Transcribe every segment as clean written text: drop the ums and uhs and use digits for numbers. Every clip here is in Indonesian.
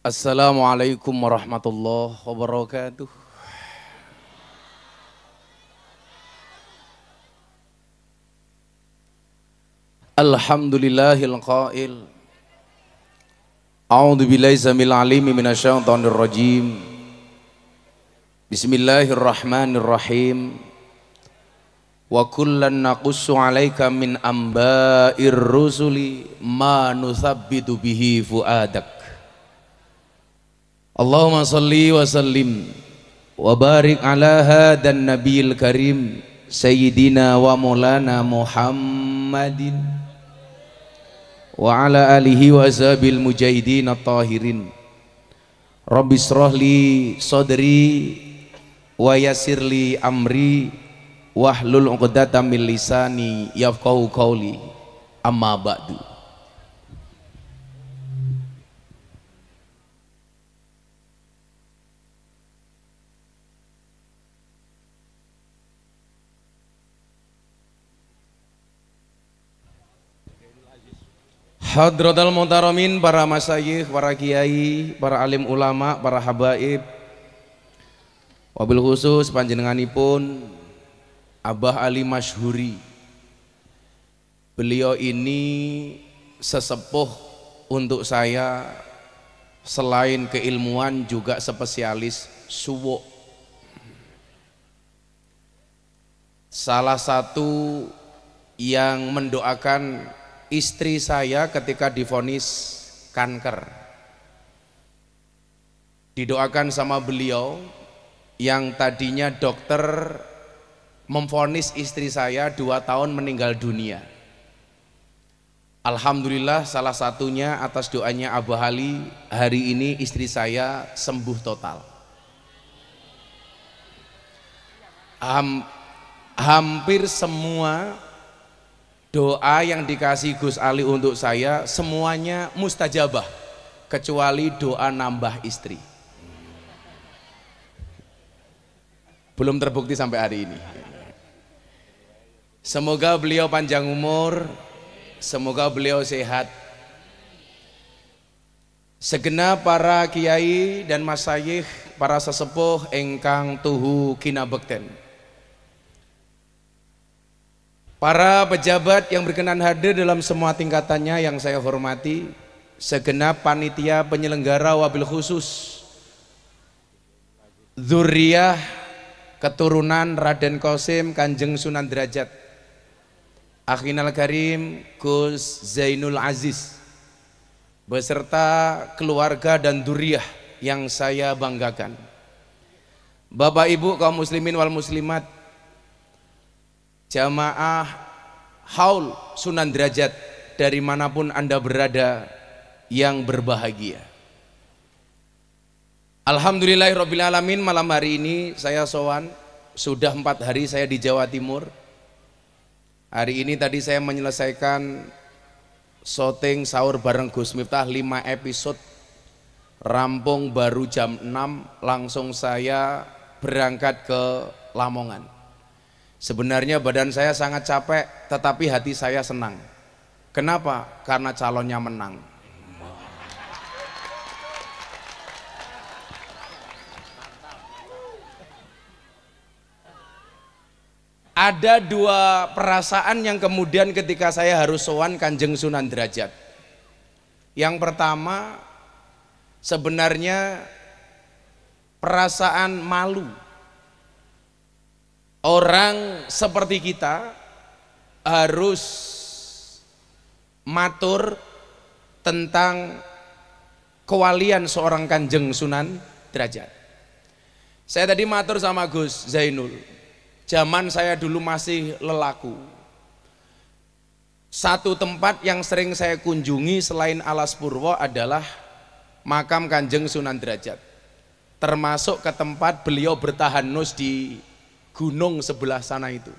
Assalamualaikum warahmatullahi wabarakatuh. Alhamdulillahil qail. A'udzu billahi samil alimi minasyaitonir rajim. Bismillahirrahmanirrahim. Wa kullan naqussu 'alaika min amba'ir rusuli ma nuthabbitu bihi fuadak. Allahumma salli wa sallim wa barik ala hadan nabiyil karim sayyidina wa maulana Muhammadin wa ala alihi wa ashabil mujahidin at-tahirin. Rabbi shrah li sadri wa yassir li amri wahlul 'uqdatam min lisani yafqahu qawli. Amma ba'du. Hadratal muhtaramin, para masyayikh, para kiai, para alim ulama, para habaib, wabil khusus panjenenganipun Abah Ali Masyhuri. Beliau ini sesepuh untuk saya, selain keilmuan juga spesialis suwo. Salah satu yang mendoakan istri saya ketika divonis kanker, didoakan sama beliau yang tadinya dokter memvonis istri saya 2 tahun meninggal dunia. Alhamdulillah salah satunya atas doanya Abah Ali, hari ini istri saya sembuh total. Hampir semua doa yang dikasih Gus Ali untuk saya semuanya mustajabah, kecuali doa nambah istri. Belum terbukti sampai hari ini. Semoga beliau panjang umur, semoga beliau sehat. Segenap para kiai dan masyayikh, para sesepuh ingkang tuhu kinabekten, para pejabat yang berkenan hadir dalam semua tingkatannya yang saya hormati, segenap panitia penyelenggara wabil khusus dzurriyah keturunan Raden Qasim Kanjeng Sunan Derajat, Akhinal Karim Gus Zainul Aziz beserta keluarga dan dzurriyah yang saya banggakan. Bapak Ibu kaum muslimin wal muslimat, jamaah haul Sunan Derajat dari manapun Anda berada yang berbahagia. Alhamdulillahirabbil alamin, malam hari ini saya sowan, sudah 4 hari saya di Jawa Timur. Hari ini tadi saya menyelesaikan syuting sahur bareng Gus Miftah 5 episode, rampung baru jam 6, langsung saya berangkat ke Lamongan. Sebenarnya badan saya sangat capek, tetapi hati saya senang. Kenapa? Karena calonnya menang. Ada 2 perasaan yang kemudian ketika saya harus sowan Kanjeng Sunan Derajat. Yang pertama, sebenarnya perasaan malu. Orang seperti kita harus matur tentang kewalian seorang Kanjeng Sunan Derajat. Saya tadi matur sama Gus Zainul, zaman saya dulu masih lelaku, satu tempat yang sering saya kunjungi selain Alas Purwo adalah makam Kanjeng Sunan Derajat, termasuk ke tempat beliau bertahanus di gunung sebelah sana itu.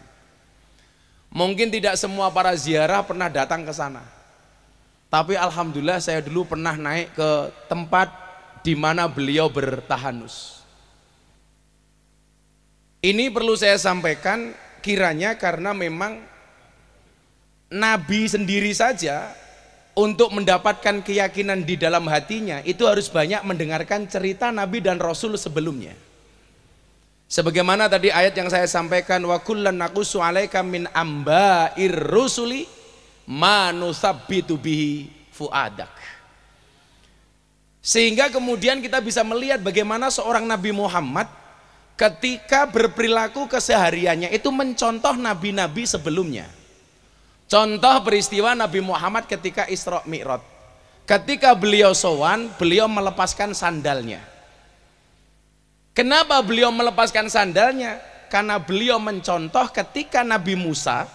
Mungkin tidak semua para ziarah pernah datang ke sana, tapi alhamdulillah saya dulu pernah naik ke tempat di mana beliau bertahanus. Ini perlu saya sampaikan kiranya karena memang Nabi sendiri saja untuk mendapatkan keyakinan di dalam hatinya itu harus banyak mendengarkan cerita Nabi dan Rasul sebelumnya. Sebagaimana tadi ayat yang saya sampaikan, wa kullan naqussu 'alaika min amba'ir rusuli ma nusabbitu bihi fuadak. Sehingga kemudian kita bisa melihat bagaimana seorang Nabi Muhammad ketika berperilaku kesehariannya itu mencontoh nabi-nabi sebelumnya. Contoh peristiwa Nabi Muhammad ketika Isra Mi'raj. Ketika beliau sowan, beliau melepaskan sandalnya. Kenapa beliau melepaskan sandalnya? Karena beliau mencontoh ketika Nabi Musa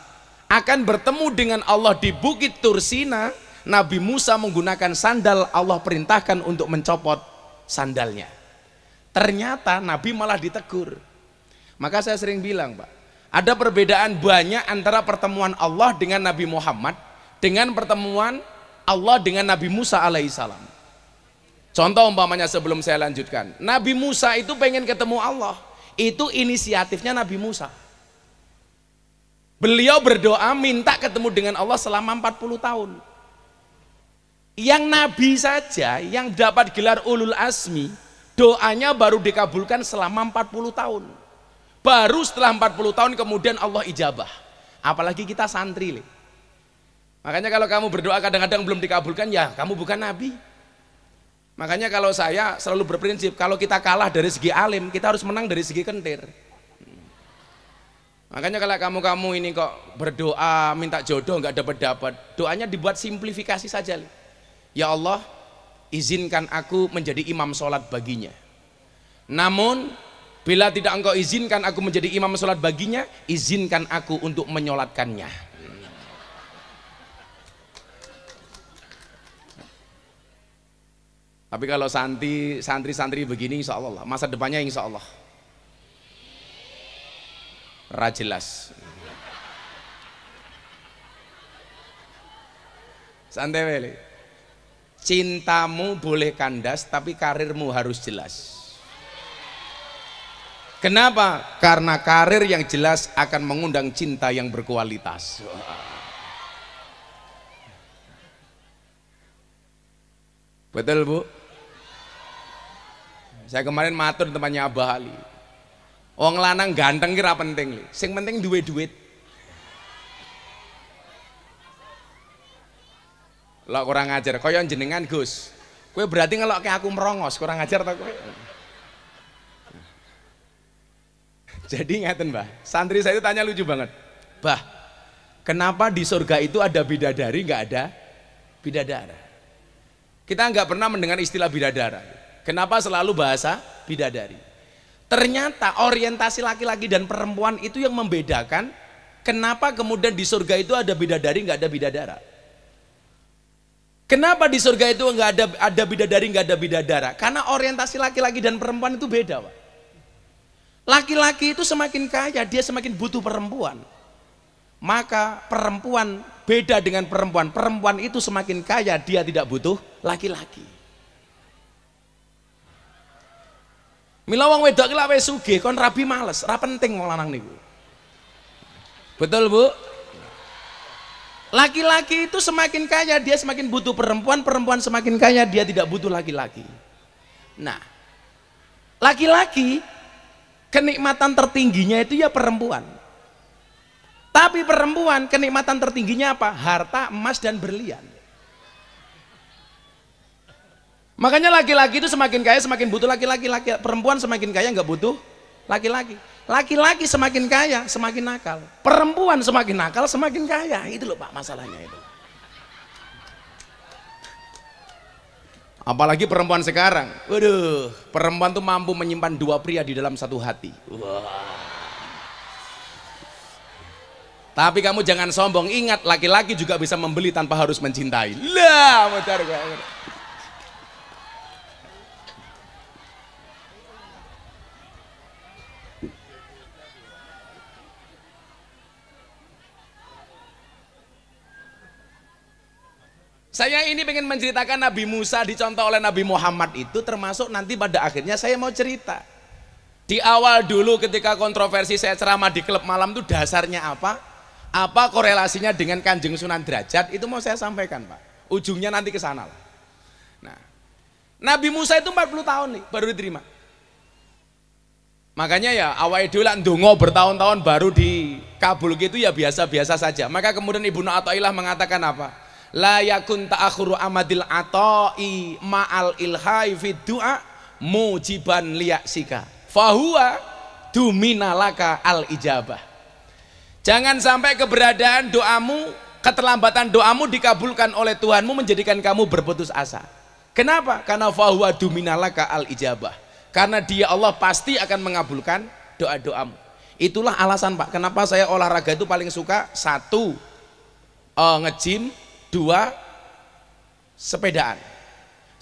akan bertemu dengan Allah di Bukit Tursina, Nabi Musa menggunakan sandal, Allah perintahkan untuk mencopot sandalnya. Ternyata Nabi malah ditegur. Maka saya sering bilang, Pak, ada perbedaan banyak antara pertemuan Allah dengan Nabi Muhammad dengan pertemuan Allah dengan Nabi Musa alaihissalam. Contoh umpamanya sebelum saya lanjutkan, Nabi Musa itu pengen ketemu Allah, itu inisiatifnya Nabi Musa. Beliau berdoa minta ketemu dengan Allah selama 40 tahun. Yang Nabi saja yang dapat gelar ulul azmi, doanya baru dikabulkan selama 40 tahun. Baru setelah 40 tahun kemudian Allah ijabah. Apalagi kita santri. Makanya kalau kamu berdoa kadang-kadang belum dikabulkan, ya kamu bukan nabi. Makanya kalau saya selalu berprinsip, kalau kita kalah dari segi alim, kita harus menang dari segi kentir. Makanya kalau kamu ini kok berdoa minta jodoh nggak dapat, doanya dibuat simplifikasi saja. Ya Allah, izinkan aku menjadi imam sholat baginya. Namun bila tidak engkau izinkan aku menjadi imam sholat baginya, izinkan aku untuk menyolatkannya. Tapi kalau santri-santri begini, insya Allah masa depannya insya Allah jelas. Santai wele. Cintamu boleh kandas tapi karirmu harus jelas. Kenapa? Karena karir yang jelas akan mengundang cinta yang berkualitas. Betul Bu? Saya kemarin matur tempatnya Abah Ali. Wong lanang ganteng kira penting, sing penting duwe duit. Lah kurang ajar, kaya jenengan Gus. Kowe berarti ngelokke aku merongos, kurang ajar ta kowe. Jadi ngeten Mbah, santri saya itu tanya lucu banget. Bah, kenapa di surga itu ada bidadari nggak ada bidadara? Kita nggak pernah mendengar istilah bidadara. Kenapa selalu bahasa bidadari? Ternyata orientasi laki-laki dan perempuan itu yang membedakan kenapa kemudian di surga itu ada bidadari nggak ada bidadara. Kenapa di surga itu nggak ada bidadari nggak ada bidadara? Karena orientasi laki-laki dan perempuan itu beda, Pak. Laki-laki itu semakin kaya dia semakin butuh perempuan. Maka perempuan beda dengan perempuan. Perempuan itu semakin kaya dia tidak butuh laki-laki. Mila wong wedok ki lak wis sugih kon rabi males, ora penting wong lanang niku. Betul, Bu? Laki-laki itu semakin kaya dia semakin butuh perempuan, perempuan semakin kaya dia tidak butuh laki-laki. Nah, laki-laki kenikmatan tertingginya itu ya perempuan. Tapi perempuan kenikmatan tertingginya apa? Harta, emas dan berlian. Makanya laki-laki itu semakin kaya semakin butuh laki-laki, perempuan semakin kaya nggak butuh laki-laki. Laki-laki semakin kaya semakin nakal, perempuan semakin nakal semakin kaya. Itu loh Pak masalahnya itu. Apalagi perempuan sekarang, waduh, perempuan tuh mampu menyimpan dua pria di dalam satu hati. Wah. Tapi kamu jangan sombong, ingat laki-laki juga bisa membeli tanpa harus mencintai. Lah, modar gue. Saya ini pengen menceritakan Nabi Musa dicontoh oleh Nabi Muhammad itu termasuk nanti pada akhirnya saya mau cerita. Di awal dulu ketika kontroversi saya ceramah di klub malam itu dasarnya apa? Apa korelasinya dengan Kanjeng Sunan Derajat itu mau saya sampaikan Pak. ujungnya nanti ke sana lah. Nah, Nabi Musa itu 40 tahun nih baru diterima. Makanya ya awake dhewe lak ndonga bertahun-tahun baru dikabul gitu ya biasa-biasa saja. Maka kemudian Ibnu Athaillah mengatakan apa? La yakun ta'akhuru amadil ata'i ma'al ilhai fid du'a mujiban liyaksika. Fahuwa duminalaka al ijabah. Jangan sampai keberadaan doamu, keterlambatan doamu dikabulkan oleh Tuhanmu menjadikan kamu berputus asa. Kenapa? Karena fahuwa duminalaka al ijabah. Karena dia Allah pasti akan mengabulkan doa-doamu. Itulah alasan Pak, kenapa saya olahraga itu paling suka. 1 nge-gym, 2 sepedaan.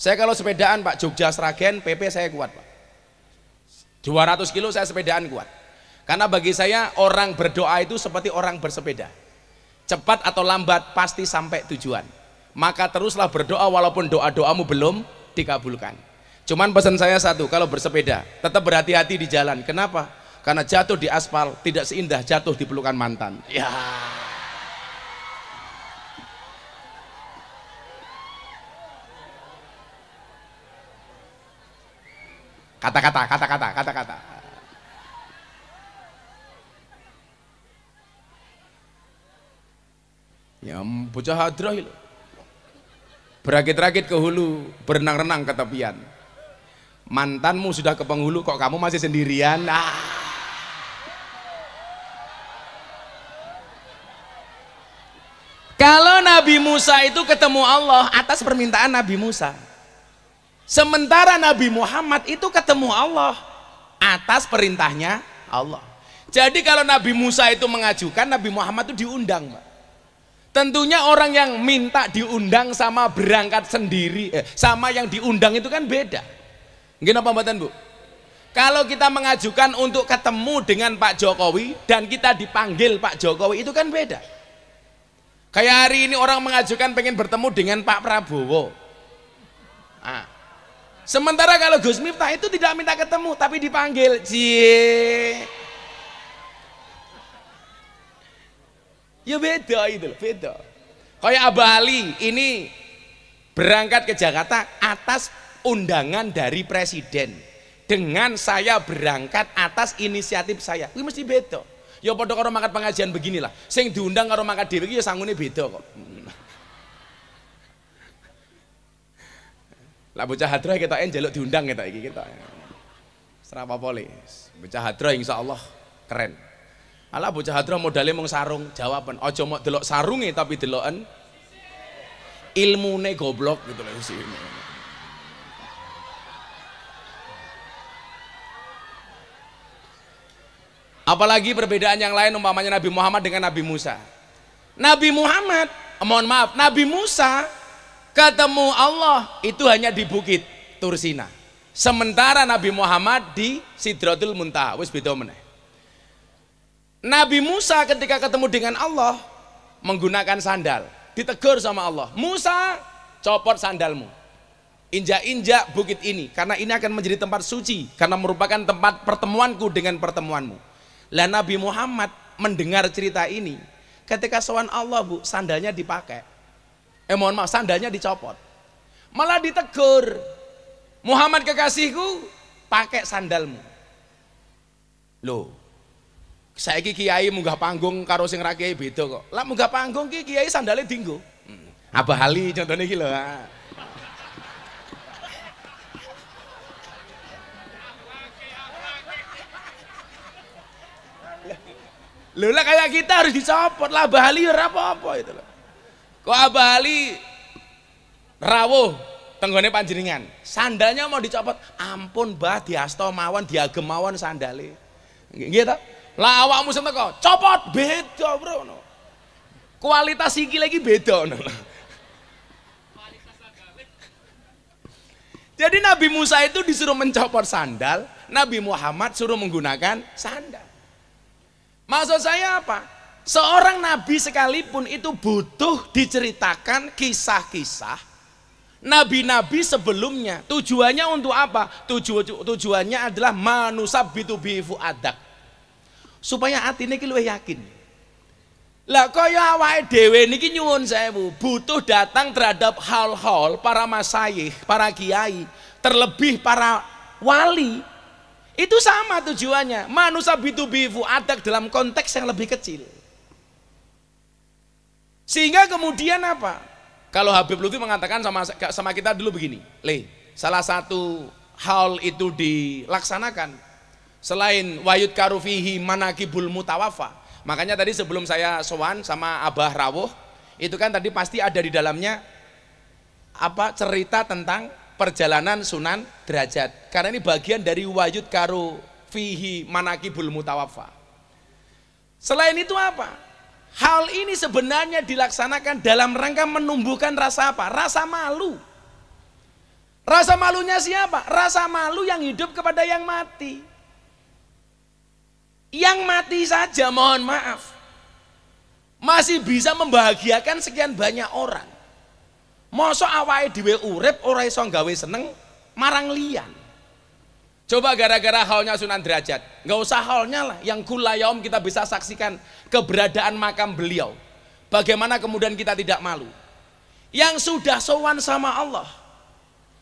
Saya kalau sepedaan Pak, Jogja Sragen PP saya kuat Pak. 200 kilo saya sepedaan kuat. Karena bagi saya orang berdoa itu seperti orang bersepeda. Cepat atau lambat pasti sampai tujuan. Maka teruslah berdoa walaupun doa-doamu belum dikabulkan. Cuman pesan saya satu, kalau bersepeda tetap berhati-hati di jalan. Kenapa? Karena jatuh di aspal tidak seindah jatuh di pelukan mantan. Ya. Kata-kata. Ya bocah hadrah itu. Berakit-rakit ke hulu, berenang-renang ke tepian. Mantanmu sudah ke penghulu kok kamu masih sendirian. Kalau Nabi Musa itu ketemu Allah atas permintaan Nabi Musa, sementara Nabi Muhammad itu ketemu Allah atas perintahnya Allah. Jadi kalau Nabi Musa itu mengajukan, Nabi Muhammad itu diundang Pak. Tentunya orang yang minta diundang sama berangkat sendiri sama yang diundang itu kan beda. Gini apa mbatan Bu? Kalau kita mengajukan untuk ketemu dengan Pak Jokowi dan kita dipanggil Pak Jokowi itu kan beda. Kayak hari ini orang mengajukan pengen bertemu dengan Pak Prabowo. Nah, sementara kalau Gus Miftah itu tidak minta ketemu tapi dipanggil. Cie. Ya beda itu loh, beda. Kayak Abah Ali ini berangkat ke Jakarta atas undangan dari presiden, dengan saya berangkat atas inisiatif saya. Ini mesti beda. Ya padha karo mangkat pengajian beginilah. Sing diundang karo mangkat dhewe iki ya sangune beda kok. Lah bocah hadroh ketoke njaluk diundang ketok iki ketok. Ora apa-apa le. Bocah hadroh insyaallah keren. Alah bocah hadroh modale mung sarung, jawaban. Aja mok delok sarunge tapi deloken ilmune goblok gitu lho sih. Apalagi perbedaan yang lain umpamanya Nabi Muhammad dengan Nabi Musa. Nabi Muhammad, mohon maaf, Nabi Musa ketemu Allah itu hanya di Bukit Tursina. Sementara Nabi Muhammad di Sidratul Muntaha, wis beda meneh. Nabi Musa ketika ketemu dengan Allah menggunakan sandal, ditegur sama Allah. Musa, copot sandalmu. Injak-injak bukit ini karena ini akan menjadi tempat suci karena merupakan tempat pertemuanku dengan pertemuanmu. Lah Nabi Muhammad mendengar cerita ini ketika sowan Allah Bu, sandalnya dipakai. Mohon maaf, sandalnya dicopot. Malah ditegur. Muhammad kekasihku, pakai sandalmu. Loh, saiki kiai munggah panggung karo sing ra kiai beda kok. Lah munggah panggung ki kiai sandale dienggo. Abah Ali contohnya iki lho. Lho lah kayak kita harus dicopot lah. Abah Ali ora apa-apa itu loh. Kok Abah Ali rawuh tenggone panjenengan, sandalnya mau dicopot, ampun Mbah diasto mawon diagem mawon sandale. Nggih ta? Lah awakmu sing teko, copot beda, Bro. Kualitas iki lagi beda ngono. Jadi Nabi Musa itu disuruh mencopot sandal, Nabi Muhammad suruh menggunakan sandal. Maksud saya apa? Seorang nabi sekalipun itu butuh diceritakan kisah-kisah nabi-nabi sebelumnya. Tujuannya untuk apa? Tujuannya adalah manusabbitu bi fuadak. Supaya atine ki luwih yakin. Lah kaya awake dhewe niki nyuwun sewu, butuh datang terhadap hal-hal para masyayikh, para kiai, terlebih para wali. Itu sama tujuannya. Manusia bitubi fuadak dalam konteks yang lebih kecil. Sehingga kemudian apa? Kalau Habib Lutfi mengatakan sama kita dulu begini, salah satu hal itu dilaksanakan selain wayud karufihi manakibul mutawafa. Makanya tadi sebelum saya sowan sama Abah Rawuh, itu kan tadi pasti ada di dalamnya apa cerita tentang perjalanan Sunan Derajat. Karena ini bagian dari wayud karu fihi manakibul mutawafa. Selain itu apa? Hal ini sebenarnya dilaksanakan dalam rangka menumbuhkan rasa apa? Rasa malu. Rasa malunya siapa? Rasa malu yang hidup kepada yang mati. Yang mati saja mohon maaf masih bisa membahagiakan sekian banyak orang. Mosok awake dhewe urip ora iso gawe seneng marang liyan. Coba gara-gara haulnya Sunan Derajat, nggak usah haulnya lah, yang kulayaum kita bisa saksikan keberadaan makam beliau. Bagaimana kemudian kita tidak malu? Yang sudah sowan sama Allah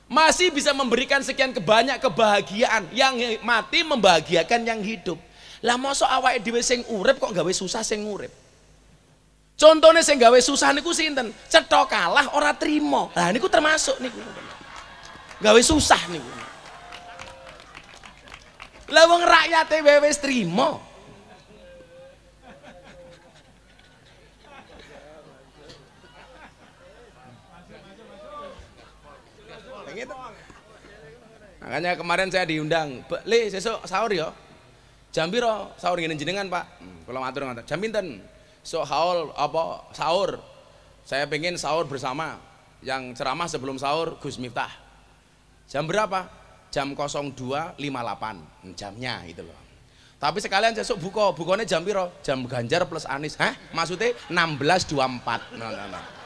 masih bisa memberikan sekian banyak kebahagiaan, yang mati membahagiakan yang hidup. Lah mosok awake dhewe sing urip kok gawe susah sing urip. Contohnya sing gawe susah niku sinten? Cetha kalah ora trimo. Lah niku termasuk niku. Gawe susah niku. Lah wong rakyate wis trimo. Makanya kemarin saya diundang, "Le, sesuk sahur ya." Jam piro sahur ngene jenengan, Pak? Kalau matur ngoten. Jam pinten? So haul apa sahur? Saya pengen sahur bersama. Yang ceramah sebelum sahur Gus Miftah. Jam berapa? Jam 02.58. Jamnya itu loh. Tapi sekalian sesuk bukanya jam piro? Jam Ganjar plus Anies. Hah? Maksudnya 16.24. Nah.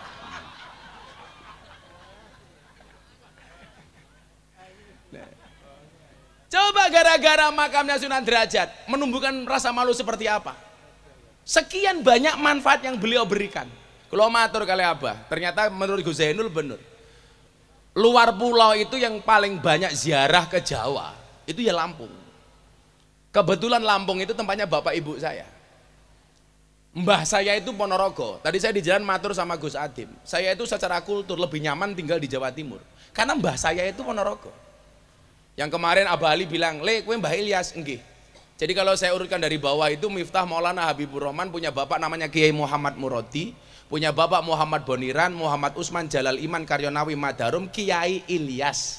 Coba gara-gara makamnya Sunan Derajat menumbuhkan rasa malu seperti apa? Sekian banyak manfaat yang beliau berikan. Kalau matur kali Abah, ternyata menurut Gus Zainul benar. Luar pulau itu yang paling banyak ziarah ke Jawa, itu ya Lampung. Kebetulan Lampung itu tempatnya bapak ibu saya. Mbah saya itu Ponorogo. Tadi saya di jalan matur sama Gus Adim. Saya itu secara kultur lebih nyaman tinggal di Jawa Timur. Karena mbah saya itu Ponorogo. Yang kemarin Abah Ali bilang, "Le, kowe Mbah Ilyas." Nggih. Jadi kalau saya urutkan dari bawah itu Miftah Maulana Habibur Rahman punya bapak namanya Kiai Muhammad Murodi, punya bapak Muhammad Boniran, Muhammad Usman Jalal Iman Karyonawi Madarum, Kiai Ilyas,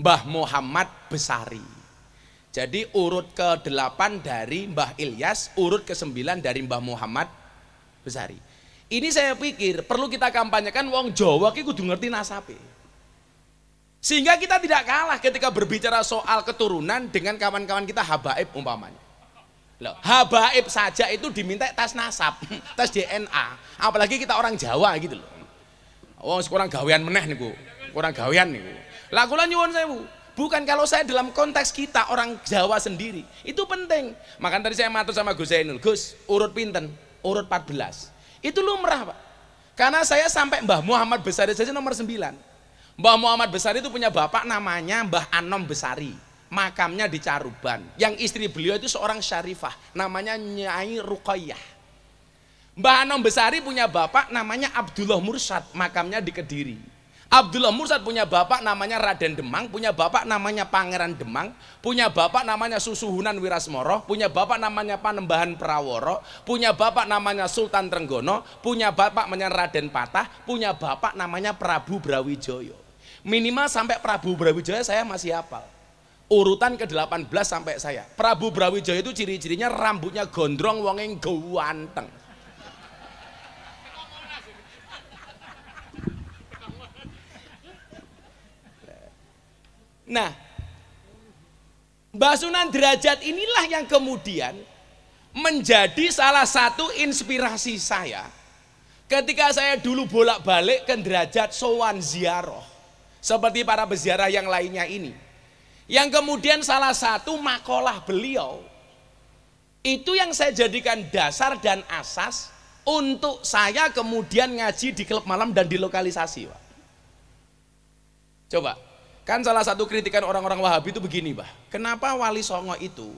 Mbah Muhammad Besari. Jadi urut ke-8 dari Mbah Ilyas, urut ke-9 dari Mbah Muhammad Besari. Ini saya pikir perlu kita kampanyekan, wong Jawa ki kudu ngerti nasabe. Sehingga kita tidak kalah ketika berbicara soal keturunan dengan kawan-kawan kita habaib umpamanya. Loh, habaib saja itu diminta tes nasab, tes DNA. Apalagi kita orang Jawa gitu loh. Oh, kurang gawean meneh niku. Kurang gawean niku. Lah kula nyuwun sewu, bukan kalau saya dalam konteks kita orang Jawa sendiri. Itu penting. Makanya tadi saya matur sama Gus Zainul, "Gus, urut pinten?" Urut 14. Itu lumrah, Pak. Karena saya sampai Mbah Muhammad Besari saja nomor 9. Mbah Muhammad Besari itu punya bapak namanya Mbah Anom Besari, makamnya di Caruban. Yang istri beliau itu seorang syarifah, namanya Nyai Ruqayyah. Mbah Anom Besari punya bapak namanya Abdullah Mursad, makamnya di Kediri. Abdullah Mursad punya bapak namanya Raden Demang, punya bapak namanya Pangeran Demang, punya bapak namanya Susuhunan Wirasmoro, punya bapak namanya Panembahan Praworo, punya bapak namanya Sultan Trenggono, punya bapak namanya Raden Patah, punya bapak namanya Prabu Brawijaya. Minimal sampai Prabu Brawijaya saya masih hafal. Urutan ke-18 sampai saya. Prabu Brawijaya itu ciri-cirinya rambutnya gondrong, wongeng ganteng. Nah, Mbah Sunan Derajat inilah yang kemudian menjadi salah satu inspirasi saya ketika saya dulu bolak-balik ke Derajat sowan ziarah seperti para peziarah yang lainnya ini, yang kemudian salah satu makalah beliau itu yang saya jadikan dasar dan asas untuk saya kemudian ngaji di klub malam dan di lokalisasi, Pak. Coba, kan salah satu kritikan orang-orang Wahabi itu begini, Pak. Kenapa Wali Songo itu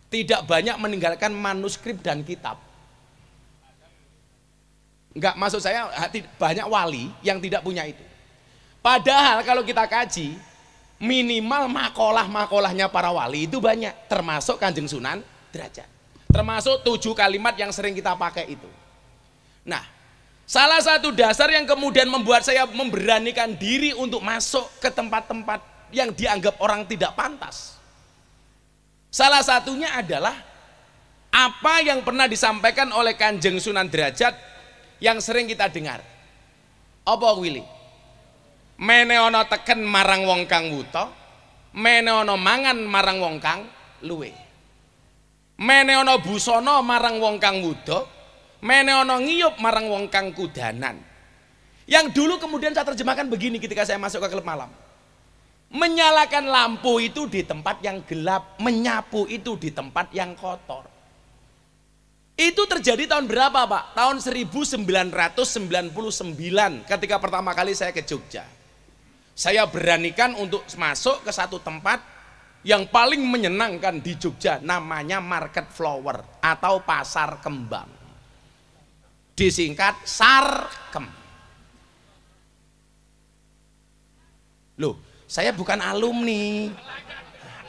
tidak banyak meninggalkan manuskrip dan kitab? Enggak, maksud saya banyak wali yang tidak punya itu. Padahal kalau kita kaji, minimal makalah-makalahnya para wali itu banyak, termasuk Kanjeng Sunan Derajat. Termasuk 7 kalimat yang sering kita pakai itu. Nah, salah satu dasar yang kemudian membuat saya memberanikan diri untuk masuk ke tempat-tempat yang dianggap orang tidak pantas, salah satunya adalah apa yang pernah disampaikan oleh Kanjeng Sunan Derajat yang sering kita dengar. Apa Willy? Mene ono teken marang wong kang wuta, mene ono mangan marang wong kang luwe. Mene ono busana marang wong kang wuda, mene ono ngiyup marang wong kang kudanan. Yang dulu kemudian saya terjemahkan begini ketika saya masuk ke klub malam. Menyalakan lampu itu di tempat yang gelap, menyapu itu di tempat yang kotor. Itu terjadi tahun berapa, Pak? Tahun 1999 ketika pertama kali saya ke Jogja. Saya beranikan untuk masuk ke satu tempat yang paling menyenangkan di Jogja, namanya Market Flower atau Pasar Kembang. Disingkat Sarkem. Loh, saya bukan alumni.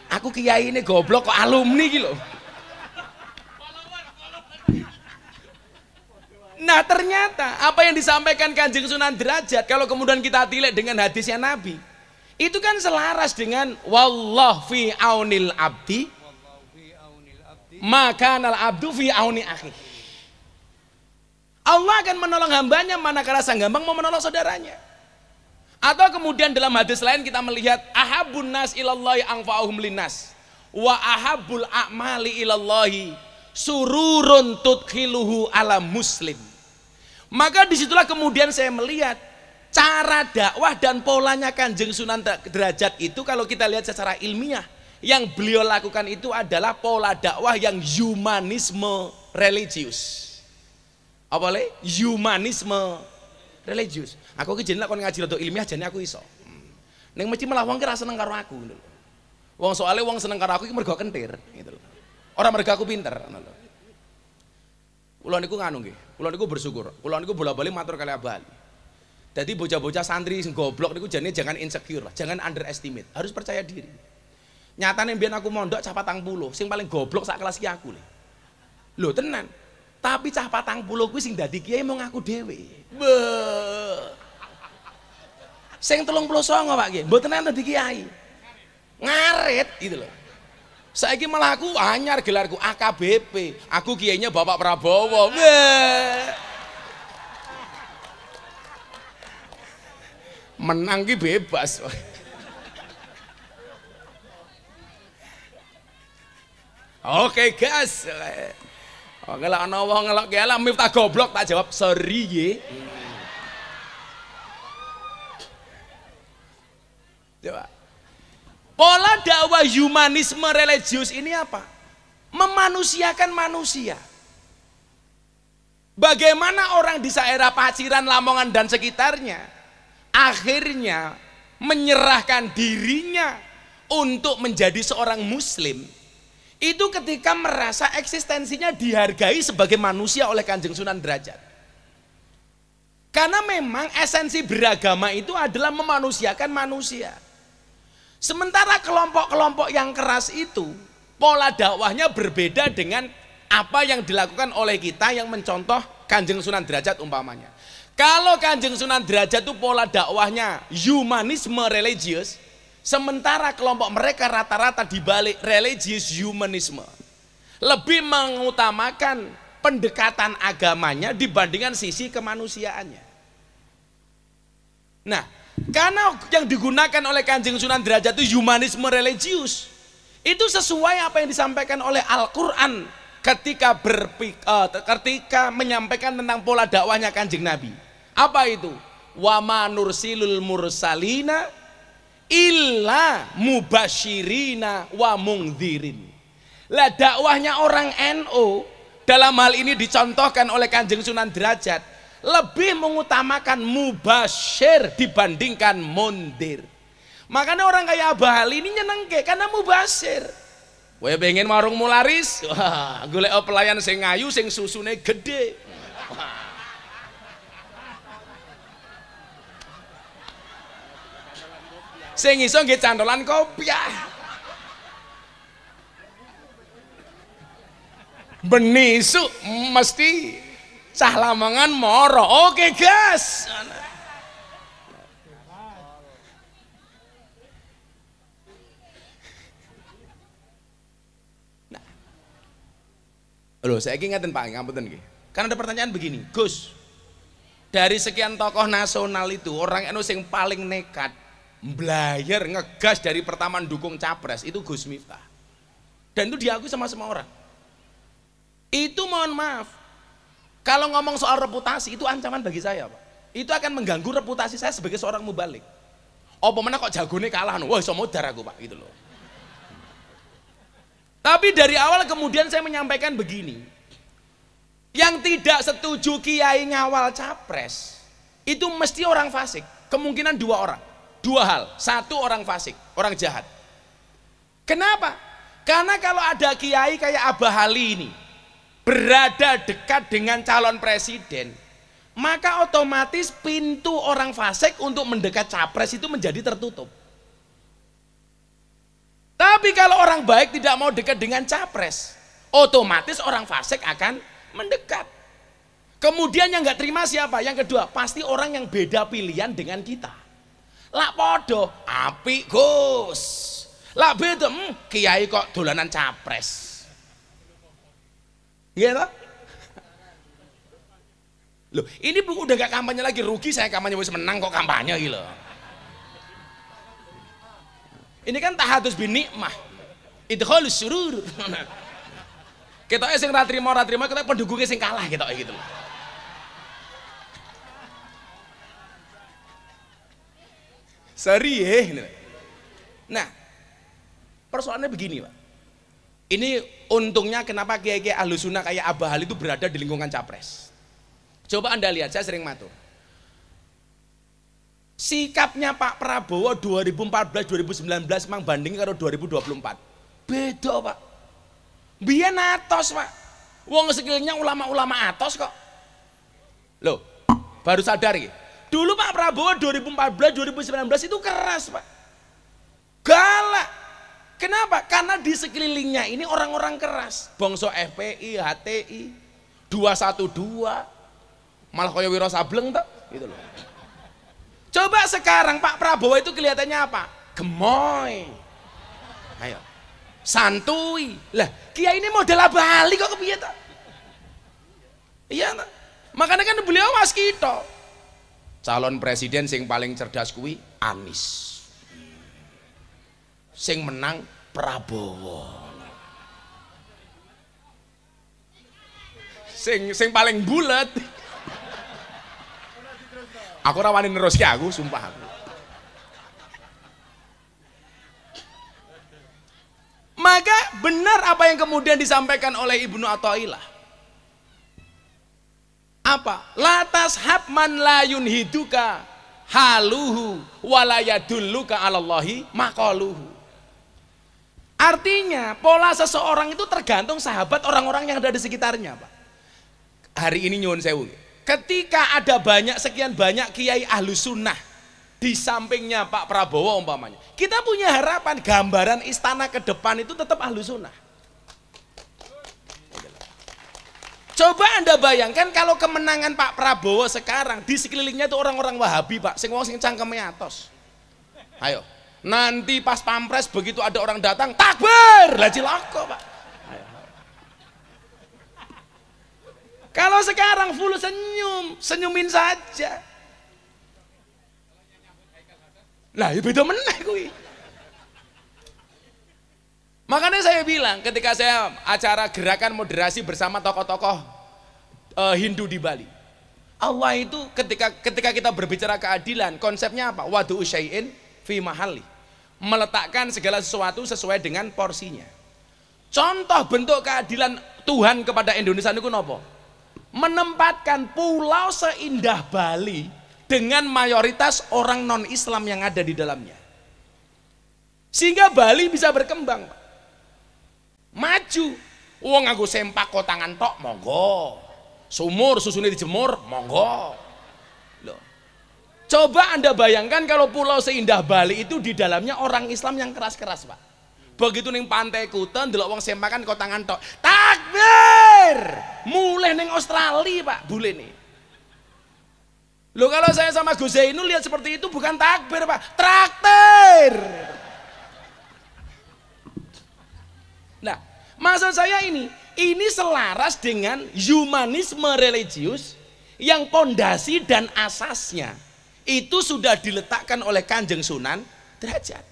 Aku kiai ini goblok kok alumni gitu. Nah, ternyata apa yang disampaikan Kanjeng Sunan Derajat kalau kemudian kita tilik dengan hadisnya Nabi, itu kan selaras dengan wallah fi aunil abdi maka nal abdu fi auni akhi. Allah akan menolong hambanya manakala sang hamba mau menolong saudaranya. Atau kemudian dalam hadis lain kita melihat ahabun nas ilallahi anfa'uhum linnas wa ahabul a'mali ilallahi sururun tudkhiluhu ala muslim. Maka disitulah kemudian saya melihat cara dakwah dan polanya Kanjeng Sunan Derajat itu kalau kita lihat secara ilmiah, yang beliau lakukan itu adalah pola dakwah yang humanisme religius. Apa le? Humanisme religius. Aku ki jeneng kon ngaji rada ilmiah jane aku iso. Ning mesti malah wong ki ra seneng karo aku ngono lho. Wong soalé wong seneng karo aku iki mergo kentir gitu lho. Ora mergo aku pinter ngono lho. Kula niku nganu nggih. Kula niku bersyukur. Kula niku bola-bali matur kali Abali. Jadi bocah-bocah santri sing goblok niku jane jangan insecure lah, jangan underestimate. Harus percaya diri. Nyatane mbiyen aku mondok cah 40, sing paling goblok sak kelas ki aku lho. Lho tenan. Tapi cah 40 kuwi sing dadi kiai mau ngaku dhewe. Sing 39 Pak nggih, mboten dadi kiai. Ngarit gitu loh. Saiki malah aku anyar gelarku AKBP. Aku kiainya Bapak Prabowo. Menang ki bebas. Oke, gas. Ngelak ana wong ngelak ki ala Miftah goblok tak jawab sorry nggih. Coba. Pola dakwah humanisme religius ini apa? Memanusiakan manusia. Bagaimana orang di daerah Paciran, Lamongan dan sekitarnya akhirnya menyerahkan dirinya untuk menjadi seorang muslim. Itu ketika merasa eksistensinya dihargai sebagai manusia oleh Kanjeng Sunan Derajat. Karena memang esensi beragama itu adalah memanusiakan manusia. Sementara kelompok-kelompok yang keras itu pola dakwahnya berbeda dengan apa yang dilakukan oleh kita yang mencontoh Kanjeng Sunan Derajat umpamanya. Kalau Kanjeng Sunan Derajat itu pola dakwahnya humanisme religius, sementara kelompok mereka rata-rata dibalik religius humanisme, lebih mengutamakan pendekatan agamanya dibandingkan sisi kemanusiaannya. Nah, karena yang digunakan oleh Kanjeng Sunan Derajat itu humanisme religius, itu sesuai apa yang disampaikan oleh Al-Quran ketika menyampaikan tentang pola dakwahnya Kanjeng Nabi. Apa itu? Wa ma nursilul mursalina illa mubasyirina wa mungdzirin. Lah dakwahnya orang NU dalam hal ini dicontohkan oleh Kanjeng Sunan Derajat, lebih mengutamakan mubasyir dibandingkan mundir. Makanya orang kayak Abah Ali ini nyenengke karena mubasyir. Kowe pengen warungmu laris, wah golek pelayan sing ayu sing susune gede. Sing iso nggih cantolan kopiah. Benisu mesti cah Lamongan moro. Oke gas. Nah, loh saya ingatin Pak, ngapunten nggih. Kan ada pertanyaan begini, Gus, dari sekian tokoh nasional itu orang anu sing paling nekat belajar ngegas dari pertama dukung capres itu Gus Miftah, dan itu diakui sama semua orang. Itu mohon maaf, kalau ngomong soal reputasi itu ancaman bagi saya Pak. Itu akan mengganggu reputasi saya sebagai seorang mubalik. Apa mana kok jagone kalah, wah iso modar aku Pak gitu loh. Tapi dari awal kemudian saya menyampaikan begini, yang tidak setuju kiai ngawal capres itu mesti orang fasik. Kemungkinan dua hal. Satu, orang fasik, orang jahat. Kenapa? Karena kalau ada kiai kayak Abah Ali ini berada dekat dengan calon presiden, maka otomatis pintu orang fasik untuk mendekat capres itu menjadi tertutup. Tapi kalau orang baik tidak mau dekat dengan capres, otomatis orang fasik akan mendekat. Kemudian yang nggak terima siapa? Yang kedua, pasti orang yang beda pilihan dengan kita. Lah podo, apik Gus. Lah beda, kiai kok dolanan capres. Gitu? Loh, ini udah gak kampanye lagi, rugi saya kampanye wis menang kok kampanye gitu. Ini kan tahadus bin nikmah. Idkhalus surur. Ketoke sing ra trimo ketoke pendukungnya sing kalah ketoke gitu loh. Seri Nah, persoalannya begini Pak. Ini untungnya kenapa kiai-kiai Ahlus Sunnah kayak Abah Ali itu berada di lingkungan capres. Coba Anda lihat, saya sering matur. Sikapnya Pak Prabowo 2014-2019 memang banding karo 2024. Beda Pak. Biyen atos Pak. Wong skillnya ulama-ulama atos kok. Loh, baru sadar ya. Dulu Pak Prabowo 2014-2019 itu keras Pak. Galak. Kenapa? Karena di sekelilingnya ini orang-orang keras. Bangsa FPI, HTI, 212. Malah kaya Wiro Sableng tak? Gitu loh. Coba sekarang Pak Prabowo itu kelihatannya apa? Gemoy. Ayo. Santuy. Lah, kiai ini model Abah Ali kok kepiye tak? Iya tak? Makanya kan beliau mas kita. Calon presiden sing paling cerdas kuwi Anies. Sing menang Prabowo. Sing paling bulet. Aku rawani neruske aku, sumpah aku. Maka benar apa yang kemudian disampaikan oleh Ibnu Athaillah. Apa? Latas habman la yunhiduka haluhu wala yadulluka 'alallahi maqaluhu. Artinya pola seseorang itu tergantung sahabat orang-orang yang ada di sekitarnya Pak. Hari ini nyuwun sewu, ketika ada sekian banyak kiai Ahlus Sunnah di sampingnya Pak Prabowo umpamanya, kita punya harapan gambaran istana ke depan itu tetap Ahlus Sunnah. Coba Anda bayangkan kalau kemenangan Pak Prabowo sekarang di sekelilingnya itu orang-orang Wahabi Pak, sing wong sing cangkeme atos. Ayo, nanti pas pampres begitu ada orang datang, takbir, lah cilaka Pak. Ayo. Kalau sekarang full senyumin saja. Lah, ya beda meneh kuwi. Makanya saya bilang ketika saya acara gerakan moderasi bersama tokoh-tokoh Hindu di Bali, Allah itu ketika kita berbicara keadilan, konsepnya apa? Wadu'u syai'in fi mahalli, meletakkan segala sesuatu sesuai dengan porsinya. Contoh bentuk keadilan Tuhan kepada Indonesia niku napa? Menempatkan pulau seindah Bali dengan mayoritas orang non-Islam yang ada di dalamnya. Sehingga Bali bisa berkembang, Pak. Maju. Wong nganggo sempak kotangan tok, monggo. Sumur susune dijemur, monggo. Loh. Coba Anda bayangkan kalau pulau seindah Bali itu di dalamnya orang Islam yang keras-keras, Pak. Begitu ning Pantai Kuta ndelok wong sempakan kotangan tok. Takbir! Mulai ning Australia, Pak, bule nih. Loh, kalau saya sama Gus Zainul lihat seperti itu bukan takbir, Pak, traktir. Nah, maksud saya ini selaras dengan humanisme religius yang pondasi dan asasnya itu sudah diletakkan oleh Kanjeng Sunan Derajat.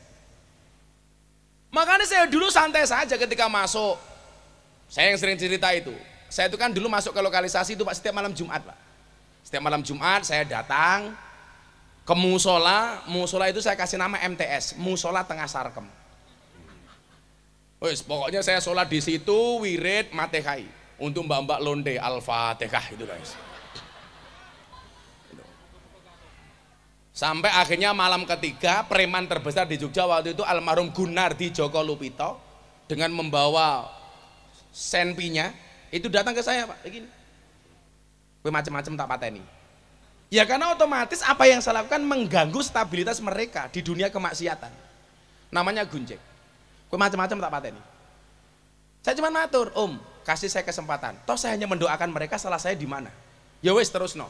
Makanya saya dulu santai saja ketika masuk. Saya yang sering cerita itu. Saya itu kan dulu masuk ke lokalisasi itu, Pak, setiap malam Jumat, Pak. Setiap malam Jumat saya datang ke musola. Musola itu saya kasih nama MTS, Musola Tengah Sarkem. Wes, pokoknya saya sholat di situ, wirid, matehai untuk mbak-mbak londe, Al-Fatihah itu, guys. Sampai akhirnya malam ketiga, preman terbesar di Jogja waktu itu almarhum Gunardi Joko Lupito dengan membawa senpinya itu datang ke saya, Pak, begini. Gue macam-macam tak pateni. Ya karena otomatis apa yang saya lakukan mengganggu stabilitas mereka di dunia kemaksiatan. Namanya gunjek. Gue macam-macam tak pateni. Saya cuma matur, Om, kasih saya kesempatan. Toh saya hanya mendoakan mereka, salah saya di mana? Ya wes, terus no.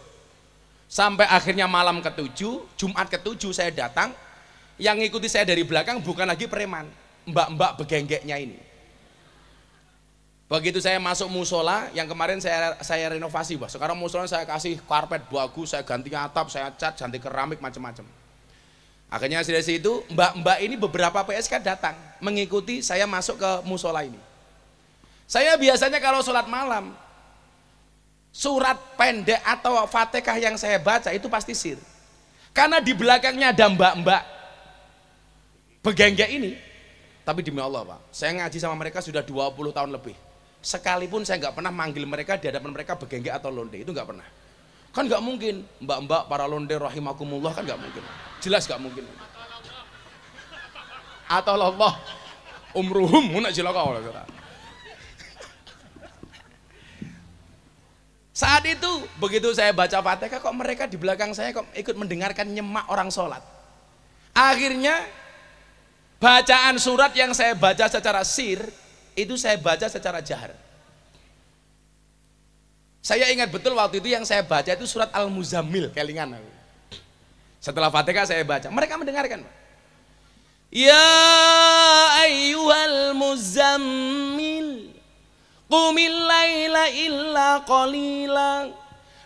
Sampai akhirnya malam ke-7, Jumat ke-7 saya datang. Yang ngikuti saya dari belakang bukan lagi preman, mbak-mbak begenggeknya ini. Begitu saya masuk musola, yang kemarin saya renovasi, Pak. Sekarang musola saya kasih karpet bagus, saya ganti atap, saya cat, ganti keramik, macam-macam. Akhirnya dari situ mbak-mbak ini beberapa PSK datang mengikuti saya masuk ke musola ini. Saya biasanya kalau sholat malam, surat pendek atau Fatihah yang saya baca itu pasti sir. Karena di belakangnya ada mbak-mbak begenggek ini. Tapi demi Allah, Pak, saya ngaji sama mereka sudah 20 tahun lebih. Sekalipun saya nggak pernah manggil mereka di hadapan mereka begenggek atau londe, itu nggak pernah. Kan nggak mungkin, mbak-mbak para londe rahimakumullah, kan nggak mungkin. Jelas nggak mungkin. Atau Allah umruhum munak jilaka. Saat itu begitu saya baca Fatihah, kok mereka di belakang saya kok ikut mendengarkan nyemak orang sholat. Akhirnya bacaan surat yang saya baca secara sir itu saya baca secara jahar. Saya ingat betul waktu itu yang saya baca itu surat Al-Muzammil, kelingan aku. Setelah Fatihah saya baca, mereka mendengarkan. Ya ayyuhal muzammil qumil laila illa qalila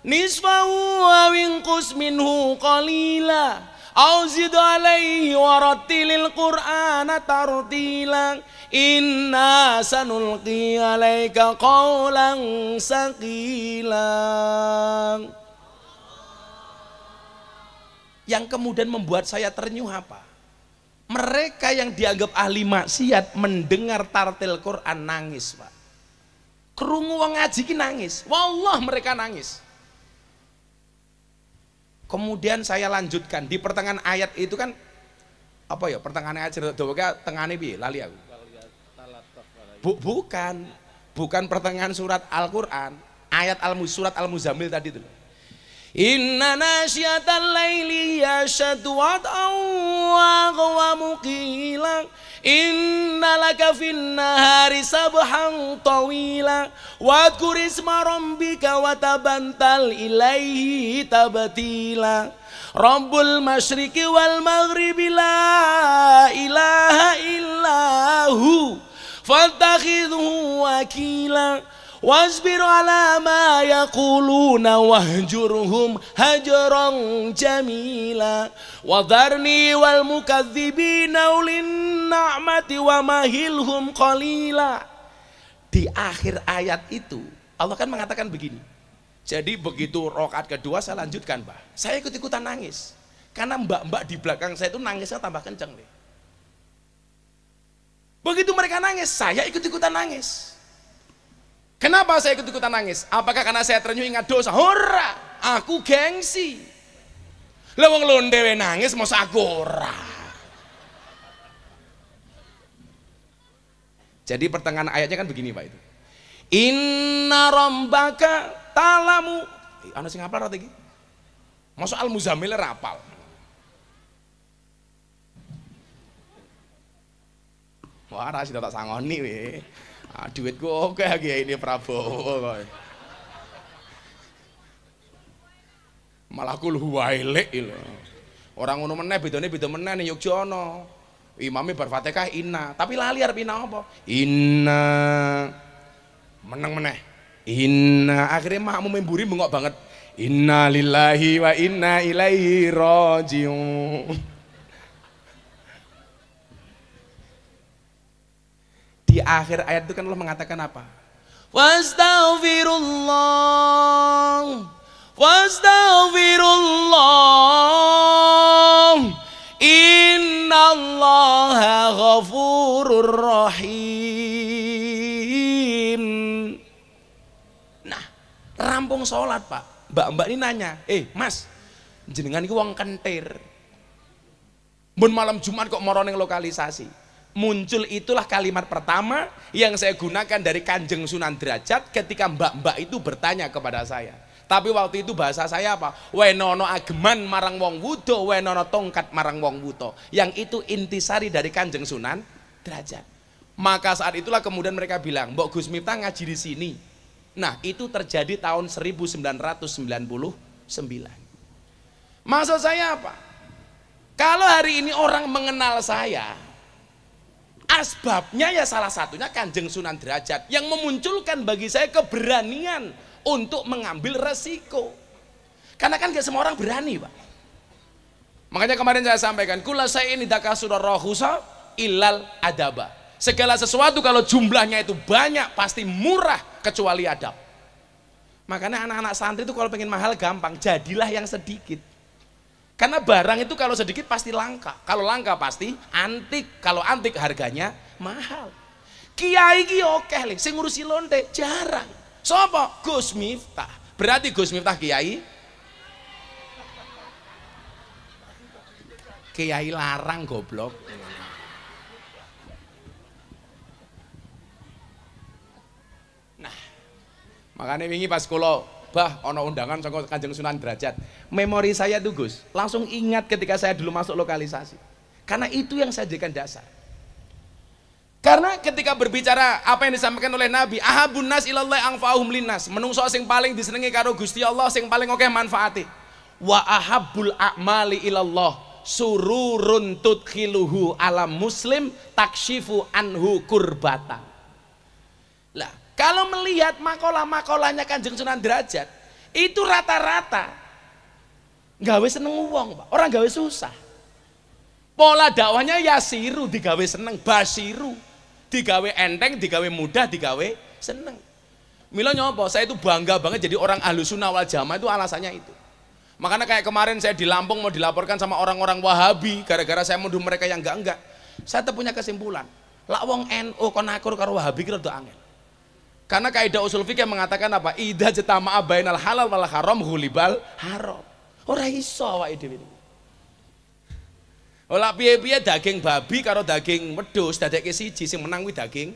nisfahu wa winqus minhu qalila au zid alaihi warattilil qur'ana tartila inna sanulqi alaika qawlan saqila. Yang kemudian membuat saya ternyuh apa? Mereka yang dianggap ahli maksiat mendengar tartil Quran nangis, Pak. Krungu wong ngaji ki nangis, wallah mereka nangis. Kemudian saya lanjutkan di pertengahan ayat itu kan apa ya, pertengahan ayat cerita tengahane piye lali aku. Bukan pertengahan surat Al-Qur'an, ayat surat Al-Muzammil tadi itu. Inna nasyatal laili yashadu wat'aw wa qawamu qila inna laka fin nahari sabhan tawila wadhkur isma rabbika wa tabantal ilaihi tabtila Rabbul masyriqi wal maghribi la ilaha illahu fattakhidhu wakila wasbir ala ma yaquluna wahjurhum hajran jamila wadharni wal mukadzibina ulin na'mati wa mahilhum qalila. Di akhir ayat itu Allah kan mengatakan begini. Jadi begitu rakaat kedua saya lanjutkan, Pak. Saya ikut-ikutan nangis karena mbak-mbak di belakang saya itu nangisnya tambah kenceng deh. Begitu mereka nangis, saya ikut-ikutan nangis. Kenapa saya ikut-ikutan nangis? Apakah karena saya terenyuh ingat dosa? Ora, aku gengsi. Lah wong londe nangis masa aku ora. Jadi pertengahan ayatnya kan begini Pak itu. Inna rabbaka talamu. Ana sing hafal ora iki? Masa Al-Muzammil rapal. Wah, rasih tak sangoni we. Duitku oke lagi ini Prabowo kok. Malah kul huwailek lho. Orang ngono meneh bedane beda meneh ning Yogya ana. Imame bar Fatihah inna, tapi lali arep inna apa? Inna. Meneng meneh. Inna akhirnya makmu memburi bengok banget. Inna lillahi wa inna ilaihi rajiun. Di akhir ayat itu kan Allah mengatakan apa? Wastaghfirullah, wastaghfirullah, innallaha ghafurur rahim. Nah, rampung sholat Pak, mbak-mbak ini nanya, Mas, jenengan iki wong kentir, mun malam Jumat kok moro ning lokalisasi. Muncul itulah kalimat pertama yang saya gunakan dari Kanjeng Sunan Derajat ketika mbak-mbak itu bertanya kepada saya. Tapi waktu itu bahasa saya apa? Wenono ageman marang wong wudo, wenono tongkat marang wong wuto. Yang itu intisari dari Kanjeng Sunan Derajat. Maka saat itulah kemudian mereka bilang, Mbok Gus Miftah ngaji di sini. Nah, itu terjadi tahun 1999. Maksud saya apa? Kalau hari ini orang mengenal saya, asbabnya ya salah satunya Kanjeng Sunan Derajat yang memunculkan bagi saya keberanian untuk mengambil resiko. Karena kan gak semua orang berani Pak. Makanya kemarin saya sampaikan, kula saya ini dakasura rohusa ilal adaba. Segala sesuatu kalau jumlahnya itu banyak pasti murah kecuali adab. Makanya anak-anak santri itu kalau pengen mahal gampang, jadilah yang sedikit. Karena barang itu kalau sedikit pasti langka, kalau langka pasti antik, kalau antik harganya mahal. Kiai ki oke le, sing ngurusi lonte jarang. Sopo? Gus Miftah. Berarti Gus Miftah kiai? Kiai larang goblok. Nah, makanya wingi pas kula bah ono undangan saka Kanjeng Sunan Derajat, memori saya tuh Gus langsung ingat ketika saya dulu masuk lokalisasi, karena itu yang saya jadikan dasar. Karena ketika berbicara apa yang disampaikan oleh Nabi, ahabun nas ilallah angfa'uhum linnas, menungso sing paling disenengi karo Gusti Allah sing paling oke manfaati. Wa ahabbul a'mali ilallah sururun tudkhiluhu ala muslim takshifu anhu kurbata. Lah kalau melihat makalah-makalahnya Kanjeng Sunan Derajat, itu rata-rata gawe seneng wong Pak, orang gawe susah. Pola dakwahnya yasiru digawe seneng, basiru digawe enteng, digawe mudah, digawe seneng. Mila nyopo, saya itu bangga banget jadi orang Ahlussunnah wal Jamaah, itu alasannya itu. Makanya kayak kemarin saya di Lampung mau dilaporkan sama orang-orang Wahabi gara-gara saya menuduh mereka yang enggak. Saya tuh punya kesimpulan, lak wong NU kon akur karo Wahabi kira do angel. Karena kaidah usul fikih mengatakan apa? Idza jatama'a bainal halal wal haram hulibal haram. Ora iso awake dhewe. Ola piye-piye daging babi karo daging wedhus dadekke siji, sing menang kuwi daging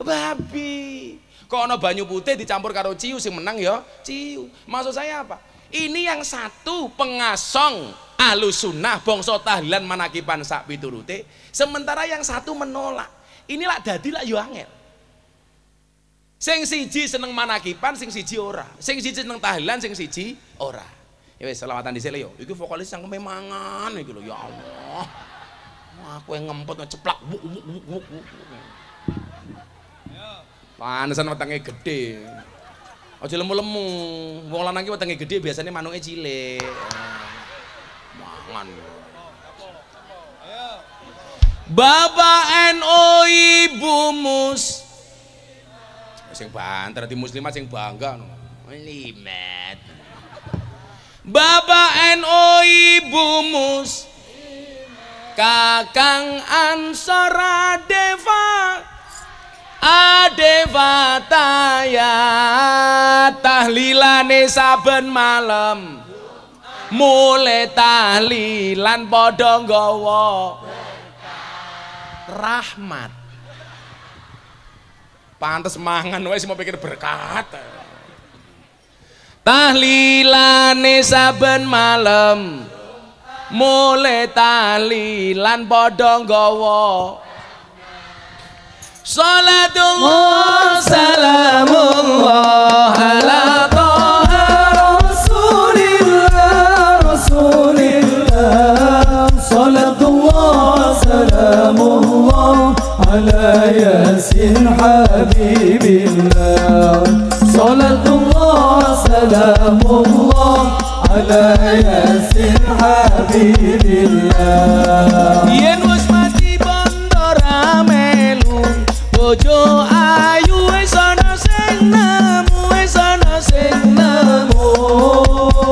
babi. Kok ana banyu putih dicampur karo ciu, sing menang ya ciu. Maksud saya apa? Ini yang satu pengasong Ahlussunnah bangsa tahlilan manakiban sak piturute, sementara yang satu menolak. Inilah dadi lak yo angel. Sing siji seneng manakipan, sing siji ora. Sing siji seneng tahlilan, sing siji ora. Ya wis selawatan dhisik yo. Iki vokalis yang memangan iki lho ya Allah. Wah, kowe ngempet ceplak. Panesan wetenge gedhe. Aja lemu-lemu. Wong lanang ki wetenge gedhe biasanya manuke cilik. Mangan. Bapak NU Ibu Mus sing banter di muslimat sing bangga no. Limet. Bapak NU Ibu Mus Kakang Ansora Adevataya tahlilane saben malam mulai tahlilan padha nggawa rahmat. Pantes mangan wae mau pikir berkat. Tahlilane saben malam mulai tahlilan padha nggawa salatullah salamullah ala toha rasulillah rasulillah salatullah salamullah ala yasin habibillah salatullah salamullah ala yasin habibillah. Yen wis mati bondo ramelu bojo ayu wis ana sing nemu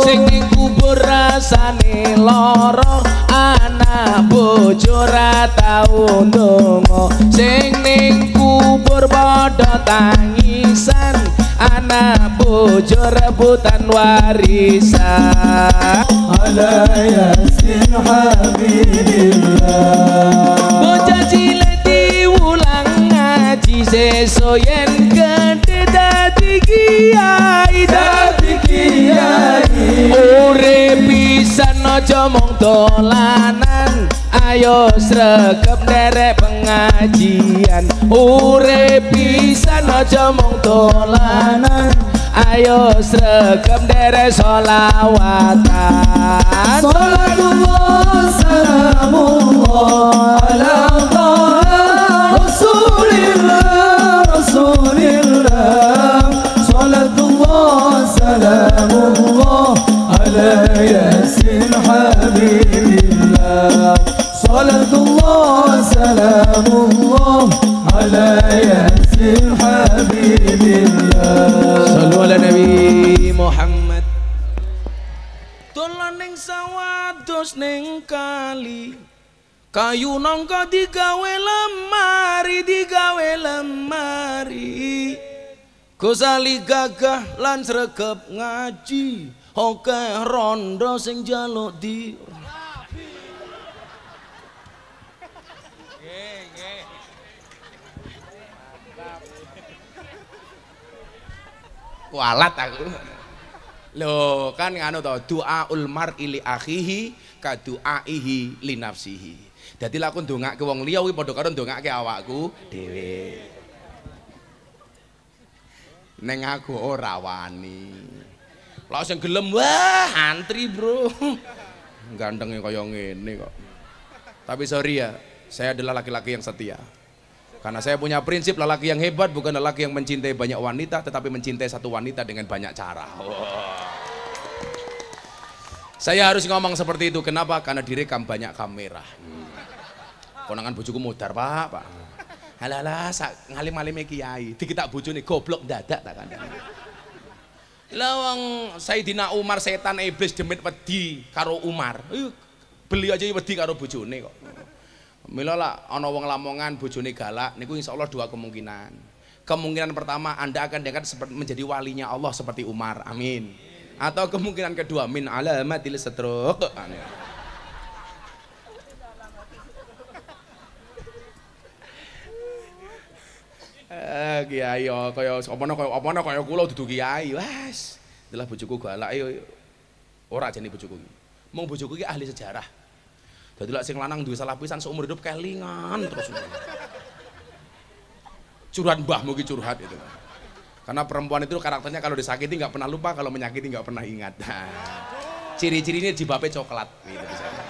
sing ning kubur rasane lara anak bojo ra tau ndonga sing ning kubur padha tangisan anak bojo rebutan warisan ala yasin habibillah. Bocah cilik diulang ngaji seso yen gedhe dadi kiai urip pisan aja mung dolanan ayo sregep nderek pengajian urip pisan aja mung dolanan ayo sregep nderek sholawatan salatullah salamullah ala rasulillah rasulillah salatullah salamullah ala yasin habibillah salatullah salamullah ala yasin habibillah. Sallu ala Nabi Muhammad. Dolan ning sawah dos ning kali kayu nangka digawe lemari Gosali gagah lan sregep ngaji akeh rondo sing njaluk di kualat aku lho kan nganu to doaul mar'i li akhihi ka duaihi li nafsihi. Dadi lek aku ndongake wong liya kuwi padha karo ndongake awakku dhewe. Neng aku ora wani. Lah sing gelem wah antri, Bro. Gantengnya kaya ngene kok. Tapi sorry ya, saya adalah laki-laki yang setia. Karena saya punya prinsip lelaki yang hebat bukan lelaki yang mencintai banyak wanita, tetapi mencintai satu wanita dengan banyak cara. Saya harus ngomong seperti itu. Kenapa? Karena direkam banyak kamera. Konangan bojoku modar, Pak. Halalah, ngalim-ngalime kiai. Dikitak bojone goblok dadak tak kandhane. Lawang Sayyidina Umar setan iblis demit wedi karo Umar. Beli aja wedi karo bojone kok. Mila lah ana wong Lamongan bojone galak niku insyaallah dua kemungkinan. Kemungkinan pertama Anda akan diangkat menjadi walinya Allah seperti Umar. Amin. Atau kemungkinan kedua min alamatil setruk. Kiai kaya apa kaya kula dudu kiai. Wes, adalah bojoku galak ora jane bojoku iki. Mung bojoku iki ahli sejarah. Dadi lek sing lanang duwe salah pisan seumur hidup kelingan terus. Curhat mbahmu iki curhat itu. Karena perempuan itu karakternya kalau disakiti nggak pernah lupa, kalau menyakiti nggak pernah ingat. Nah, ciri-cirinya jibape coklat gitu misalnya.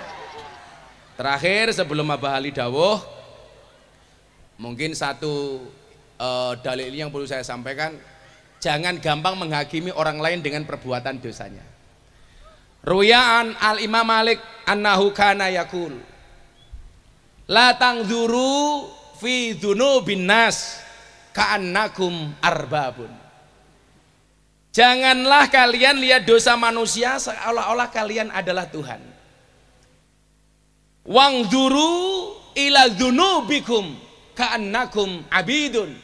Terakhir sebelum Abah Ali dawuh, mungkin satu dalil yang perlu saya sampaikan, jangan gampang menghakimi orang lain dengan perbuatan dosanya. Ruyan al-Imam Malik annahu kana yaqul la tangzuru fi dzunubin nas ka'annakum arbabun. Janganlah kalian lihat dosa manusia seolah-olah kalian adalah Tuhan. Wangduru ila dzunubikum ka'annakum abidun.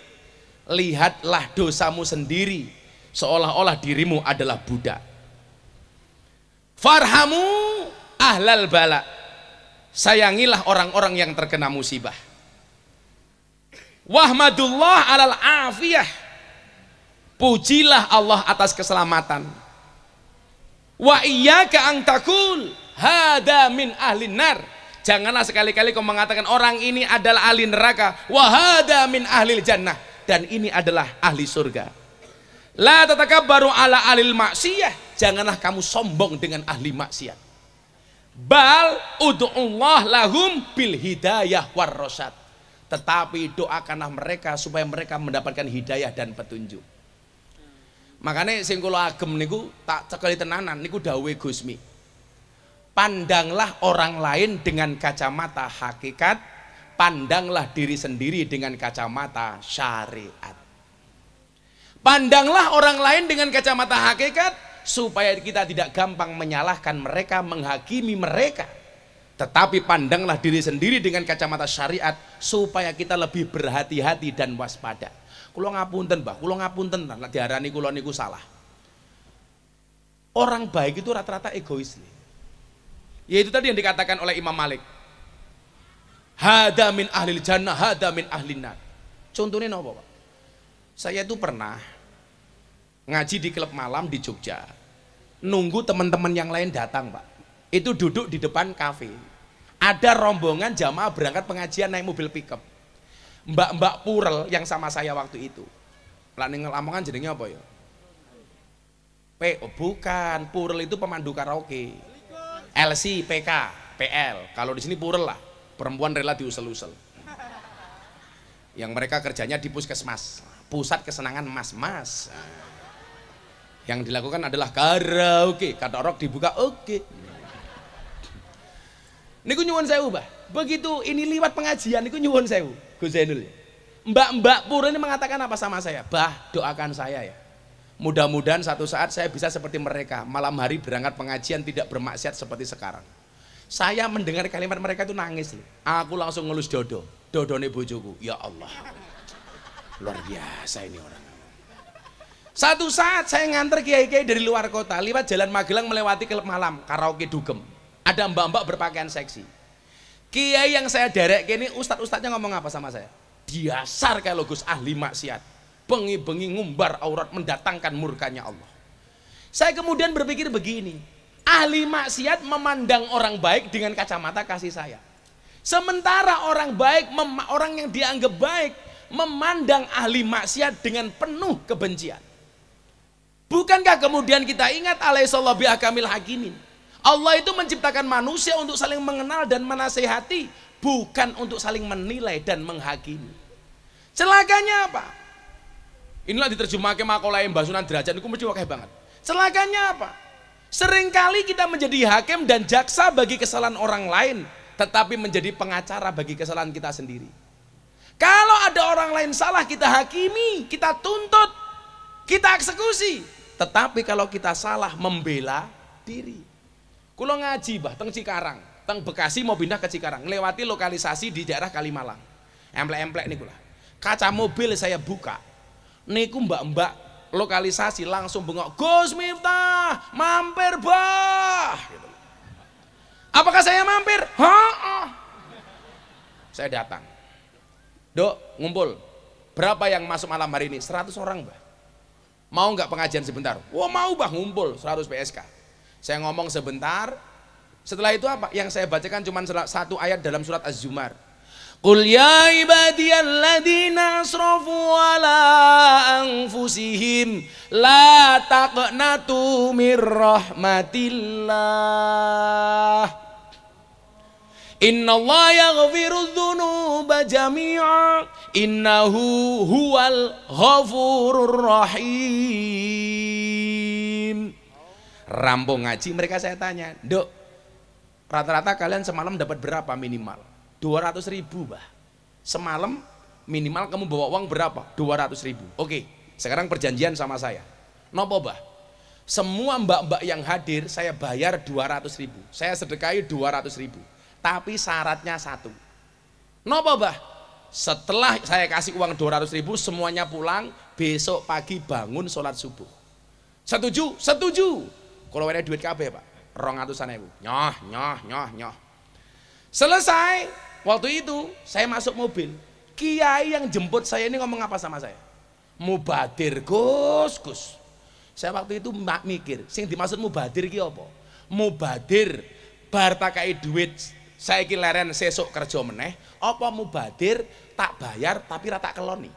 Lihatlah dosamu sendiri seolah-olah dirimu adalah budak. Farhamu ahlal bala. Sayangilah orang-orang yang terkena musibah. Wahmadullah alal afiyah. Pujilah Allah atas keselamatan. Wa iyyaka an taqul hada min ahlin nar. Janganlah sekali-kali kau mengatakan orang ini adalah ahli neraka. Wa hada min ahlil jannah, dan ini adalah ahli surga. La tatakabbaru ala alil maksiyah. Janganlah kamu sombong dengan ahli maksiat. Bal ud'ullah lahum bil hidayah war rasyad. Tetapi doakanlah mereka supaya mereka mendapatkan hidayah dan petunjuk. Makanya sing kula agem niku tak cekeli tenanan niku dawuhe Gusmi. Pandanglah orang lain dengan kacamata hakikat, pandanglah diri sendiri dengan kacamata syariat. Pandanglah orang lain dengan kacamata hakikat supaya kita tidak gampang menyalahkan mereka, menghakimi mereka. Tetapi pandanglah diri sendiri dengan kacamata syariat supaya kita lebih berhati-hati dan waspada. Kula ngapunten, Mbah, kula ngapunten nek diarani kula niku salah. Orang baik itu rata-rata egois nih. Yaitu tadi yang dikatakan oleh Imam Malik. Hada min ahlil jannah, hada min ahlin nar. Contohnya apa, Pak? Saya itu pernah ngaji di klub malam di Jogja. Nunggu teman-teman yang lain datang, Pak. Itu duduk di depan kafe. Ada rombongan jamaah berangkat pengajian naik mobil pickup. Mbak-mbak Purel yang sama saya waktu itu. Lah ning Lamongan jenenge apa ya? Bukan, Purel itu pemandu karaoke. LC, PK, PL. Kalau di sini Purel lah, perempuan rela diusel-usel. Yang mereka kerjanya di puskesmas, pusat kesenangan mas-mas. Yang dilakukan adalah karaoke, kata rock dibuka oke. Niku nyuwun sewu, Mbah. Begitu ini liwat pengajian niku nyuwun sewu, Gus Zainul. Mbak-mbak Purel ini mengatakan apa sama saya? Bah, doakan saya ya. Mudah-mudahan satu saat saya bisa seperti mereka, malam hari berangkat pengajian tidak bermaksiat seperti sekarang. Saya mendengar kalimat mereka itu nangis. Aku langsung ngelus dodone bojoku. Ya Allah, luar biasa ini orang. Satu saat saya nganter kiai-kiai dari luar kota, lewat jalan Magelang melewati klub malam karaoke Dugem. Ada mbak-mbak berpakaian seksi. Kiai yang saya derek ini ustadz-ustadznya ngomong apa sama saya? Dasar kalau Gus ahli maksiat. Bengi-bengi ngumbar aurat mendatangkan murkanya Allah. Saya kemudian berpikir begini, ahli maksiat memandang orang baik dengan kacamata kasih sayang. Sementara orang baik, orang yang dianggap baik memandang ahli maksiat dengan penuh kebencian. Bukankah kemudian kita ingat alaihissallahu bihakamil hakimin. Allah itu menciptakan manusia untuk saling mengenal dan menasehati, bukan untuk saling menilai dan menghakimi. Celakanya apa? Inilah diterjemahkan makalah Mbah Sunan Derajat itu mesti wakil banget. Celakanya apa? Seringkali kita menjadi hakim dan jaksa bagi kesalahan orang lain, tetapi menjadi pengacara bagi kesalahan kita sendiri. Kalau ada orang lain salah, kita hakimi, kita tuntut, kita eksekusi. Tetapi kalau kita salah, membela diri. Kulo ngaji, Bah, teng Cikarang, teng Bekasi mau pindah ke Cikarang, lewati lokalisasi di daerah Kalimalang. Emplek-emplek nih kula. Kaca mobil saya buka. Niku mbak-mbak lokalisasi langsung bengok, Gus Miftah, mampir, Bah. Gitu. Apakah saya mampir? Saya datang. Dok, ngumpul. Berapa yang masuk malam hari ini? 100 orang, Bah. Mau nggak pengajian sebentar? Wah, mau, Bah, ngumpul 100 PSK. Saya ngomong sebentar. Setelah itu apa? Yang saya bacakan cuma satu ayat dalam surat Az-Zumar. Qul ya ibadiyalladzina asrafu ala anfusihim la taqnatu mir rahmatillah. Innallaha yaghfiru dzunuba jami'a innahu huwal ghafurur rahim. Rampung ngaji mereka saya tanya, Dok, rata-rata kalian semalam dapat berapa minimal? 200.000, Bah. Semalam minimal kamu bawa uang berapa? 200.000. Oke, sekarang perjanjian sama saya. Nopo, Bah? Semua mbak-mbak yang hadir saya bayar 200.000. Saya sedekahi 200.000. tapi syaratnya satu. Nopo Mbah? Setelah saya kasih uang 200.000 semuanya pulang, besok pagi bangun sholat subuh. Setuju? Setuju. Kalau ada duit kabeh Pak, 200.000. Nyoh. Selesai, waktu itu saya masuk mobil. Kiai yang jemput saya ini ngomong apa sama saya? Mubadir Gus. Saya waktu itu mikir, sing dimaksud mubadir ki apa? Mubadir bar takai duit saya iki leren sesuk kerja meneh, apa mubadir tak bayar tapi rata keloni.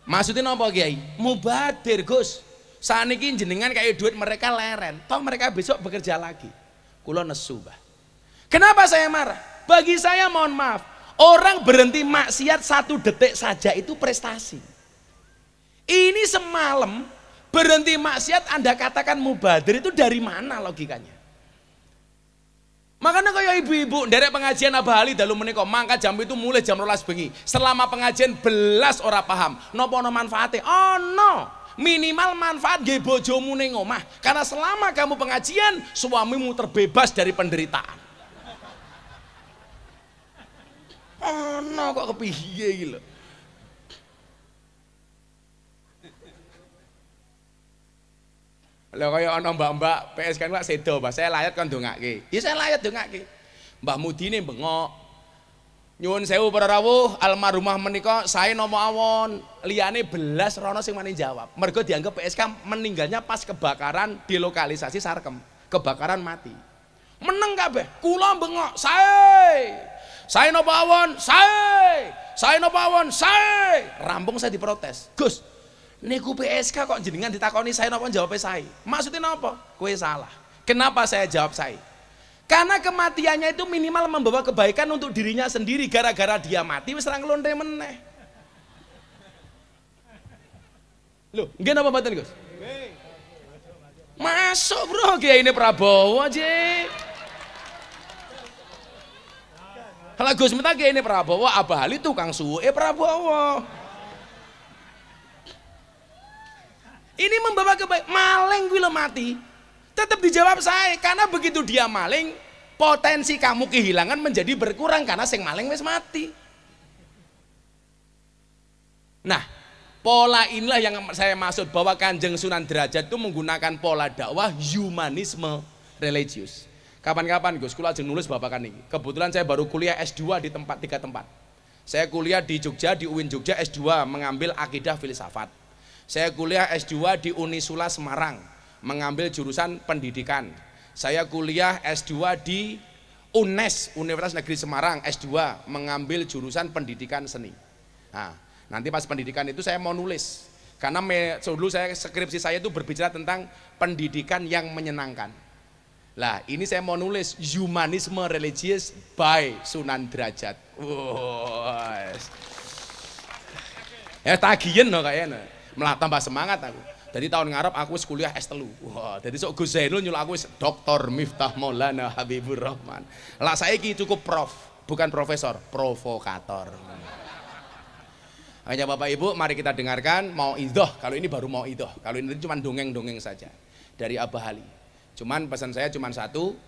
Maksudnya apa Kiai? Mubadir Gus. Saniki jenengan kayak duit mereka leren, toh mereka besok bekerja lagi. Kula nesu, Mbah. Kenapa saya marah? Bagi saya mohon maaf, orang berhenti maksiat 1 detik saja itu prestasi. Ini semalam berhenti maksiat Anda katakan mubadir, itu dari mana logikanya? Makanya kayak ibu-ibu derek pengajian Abah Ali dalu menika mangkat jam itu mulai jam 12 bengi. Selama pengajian belas ora paham. Napa ana manfaate? Ono. Minimal manfaat nggih bojomu ning omah. Karena selama kamu pengajian, suamimu terbebas dari penderitaan. Ono kok kepiye iki lho. Lha kaya ana mbak-mbak PS kan Pak sedo, Mbah saya layat kon ndongake. Ya saya layat ndongake. Mbah Mudine bengok. Nyuwun sewu para rawuh, almarhumah menika saya nomo awon, liyane belas rono sing mani jawab. Mergo dianggap PSK meninggalnya pas kebakaran di lokalisasi Sarkem. Kebakaran mati. Meneng kabeh. Kula bengok, saya nopo awon, saya nopo awon, rampung saya diprotes. Gus, niku PSK kok jenengan ditakoni saya napa jawab saya. Maksudnya napa? Kowe salah. Kenapa saya jawab saya? Karena kematiannya itu minimal membawa kebaikan untuk dirinya sendiri. Gara-gara dia mati wis ra nglonte meneh. Loh, nggih napa mboten Gus? Masuk bro, Kiai ini Prabowo aja. Kalau Gus minta Kiai ini Prabowo, Abah Ali tukang suwe Prabowo. Ini membawa kebaikan. Maling gue lo mati, tetap dijawab saya. Karena begitu dia maling, potensi kamu kehilangan menjadi berkurang karena sing maling wis mati. Nah, pola inilah yang saya maksud bahwa Kanjeng Sunan Derajat itu menggunakan pola dakwah humanisme religius. Kapan-kapan Gus, kula ajeng nulis babakan ini. Kebetulan saya baru kuliah S2 di 3 tempat. Saya kuliah di Jogja, di UIN Jogja S2 mengambil akidah filsafat. Saya kuliah S2 di Unisula Semarang, mengambil jurusan pendidikan. Saya kuliah S2 di UNES, Universitas Negeri Semarang, S2, mengambil jurusan pendidikan seni. Nah, nanti pas pendidikan itu saya mau nulis. Karena dulu skripsi saya itu berbicara tentang pendidikan yang menyenangkan. Lah, ini saya mau nulis humanisme religius by Sunan Derajat. Wow. Ya tagihan loh kayaknya. Malah tambah semangat aku. Jadi tahun ngarep aku wis kuliah S3. Wah, jadi sok Gus Zainul nyuruh aku wis Dr. Miftah Maulana Habibur Rahman. Lah saiki cukup prof, bukan profesor, provokator. Hanya Bapak Ibu, mari kita dengarkan mau idoh. Kalau ini baru mau idoh. Kalau ini cuma dongeng-dongeng saja dari Abah Ali. Cuman pesan saya cuma satu,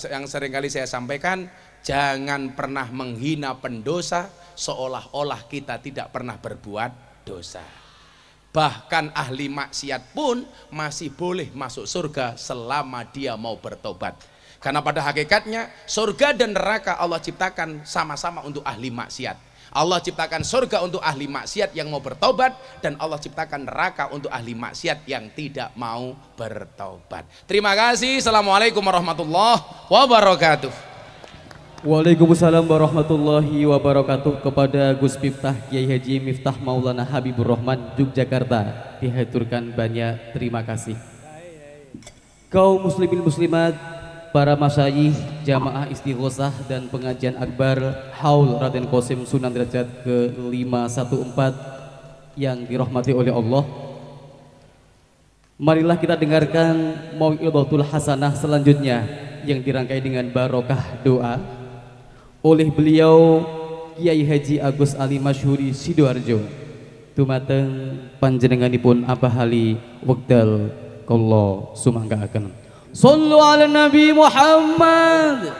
yang sering kali saya sampaikan, jangan pernah menghina pendosa seolah-olah kita tidak pernah berbuat dosa. Bahkan ahli maksiat pun masih boleh masuk surga selama dia mau bertobat. Karena pada hakikatnya surga dan neraka Allah ciptakan sama-sama untuk ahli maksiat. Allah ciptakan surga untuk ahli maksiat yang mau bertobat, dan Allah ciptakan neraka untuk ahli maksiat yang tidak mau bertobat. Terima kasih. Assalamualaikum warahmatullahi wabarakatuh. Waalaikumsalam warahmatullahi wabarakatuh. Kepada Gus Miftah Kiai Haji Miftah Maulana Habibur Rahman Yogyakarta dihaturkan banyak terima kasih. Kaum muslimin muslimat, para masyayikh, jamaah istighosah dan pengajian akbar Haul Raden Qasim Sunan Derajat ke-514 yang dirahmati oleh Allah, marilah kita dengarkan mau'izatul hasanah selanjutnya yang dirangkai dengan barokah doa oleh beliau Kiai Haji Agus Ali Masyhuri Sidoarjo. Dumateng panjenenganipun Abah Ali wekdal kula sumanggaaken. Sallu ala Nabi Muhammad.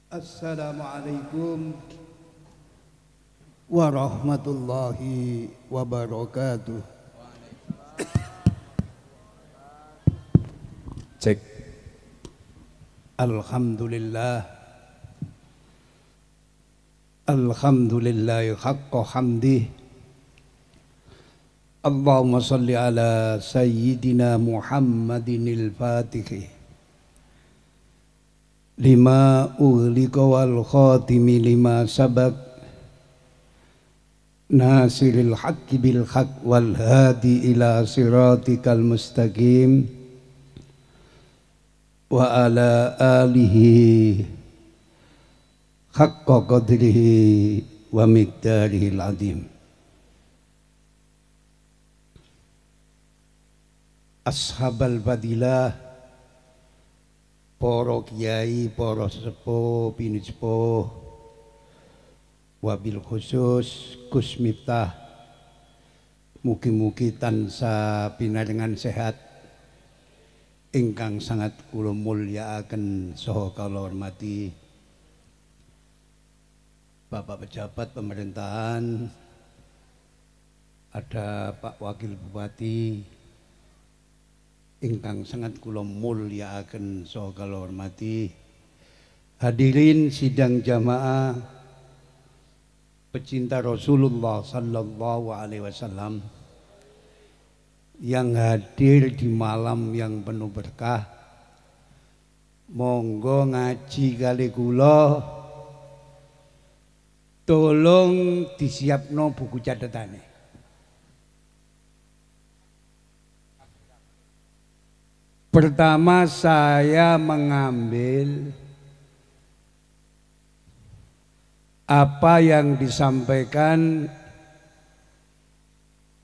Assalamualaikum warahmatullahi wabarakatuh. Cek. Alhamdulillah. Alhamdulillahi haqqa hamdih. Allahumma salli ala sayyidina Muhammadinil Fatih lima ughliqa wal khatimi lima sabaq nasiril haqqi bil haqq wal hadi ila siratikal mustaqim wa ala alihi haqqa qadrihi wa miqdarihil azim. Ashabal fadilah, para kiai, para sepuh, bini sepuh, wabil khusus Gus Miftah, mugi-mugi tansah pinaringan sehat ingkang sangat kula mulyakaken saha kula hormati Bapak pejabat pemerintahan, ada Pak Wakil Bupati ingkang sangat kula mulyakaken saha kula hormati, hadirin sidang jamaah pecinta Rasulullah sallallahu alaihi wasallam yang hadir di malam yang penuh berkah. Monggo ngaji kali kula, tolong disiapno buku catatane. Pertama, saya mengambil apa yang disampaikan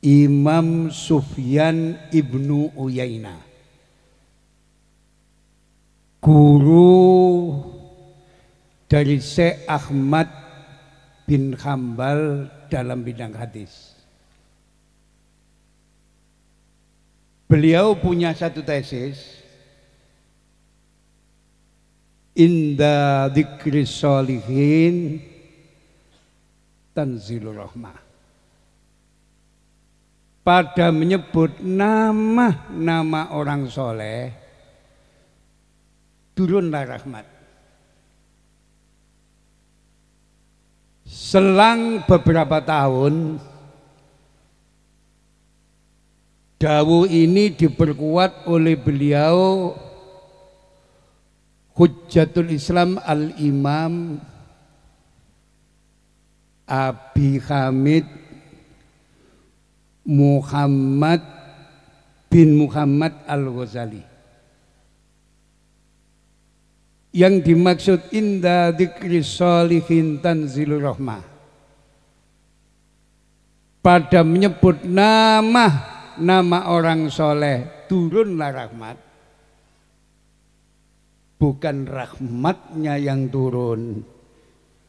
Imam Sufyan ibnu Uyainah, guru dari Syekh Ahmad bin Hambal dalam bidang hadis. Beliau punya satu tesis, inda dzikri sholihin tanzilur rahmah. Pada menyebut nama orang soleh, turunlah rahmat. Selang beberapa tahun, dawuh ini diperkuat oleh beliau Hujjatul Islam Al-Imam Abi Hamid Muhammad bin Muhammad Al-Ghazali. Yang dimaksud inda dzikri sholihin tanzilur rahmah, pada menyebut nama orang soleh turunlah rahmat. Bukan rahmatnya yang turun,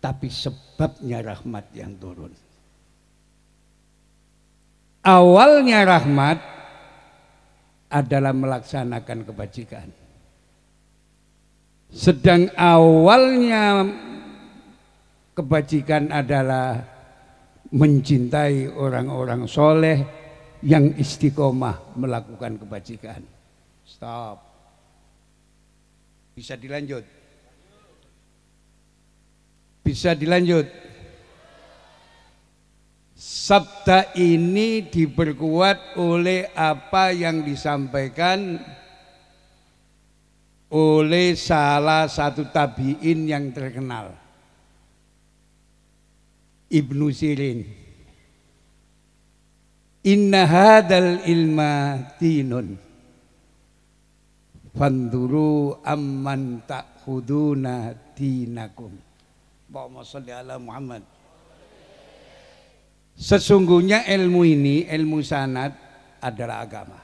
tapi sebabnya rahmat yang turun. Awalnya rahmat adalah melaksanakan kebajikan. Sedang awalnya kebajikan adalah mencintai orang-orang soleh yang istiqomah melakukan kebajikan. Stop. Bisa dilanjut? Bisa dilanjut? Sabda ini diperkuat oleh apa yang disampaikan oleh salah satu tabi'in yang terkenal, Ibnu Sirin. Inna hadal ilma dinun fanduru amman ta'khuduna dinakum. Allahumma sholli ala Muhammad. Sesungguhnya ilmu ini, ilmu sanad adalah agama.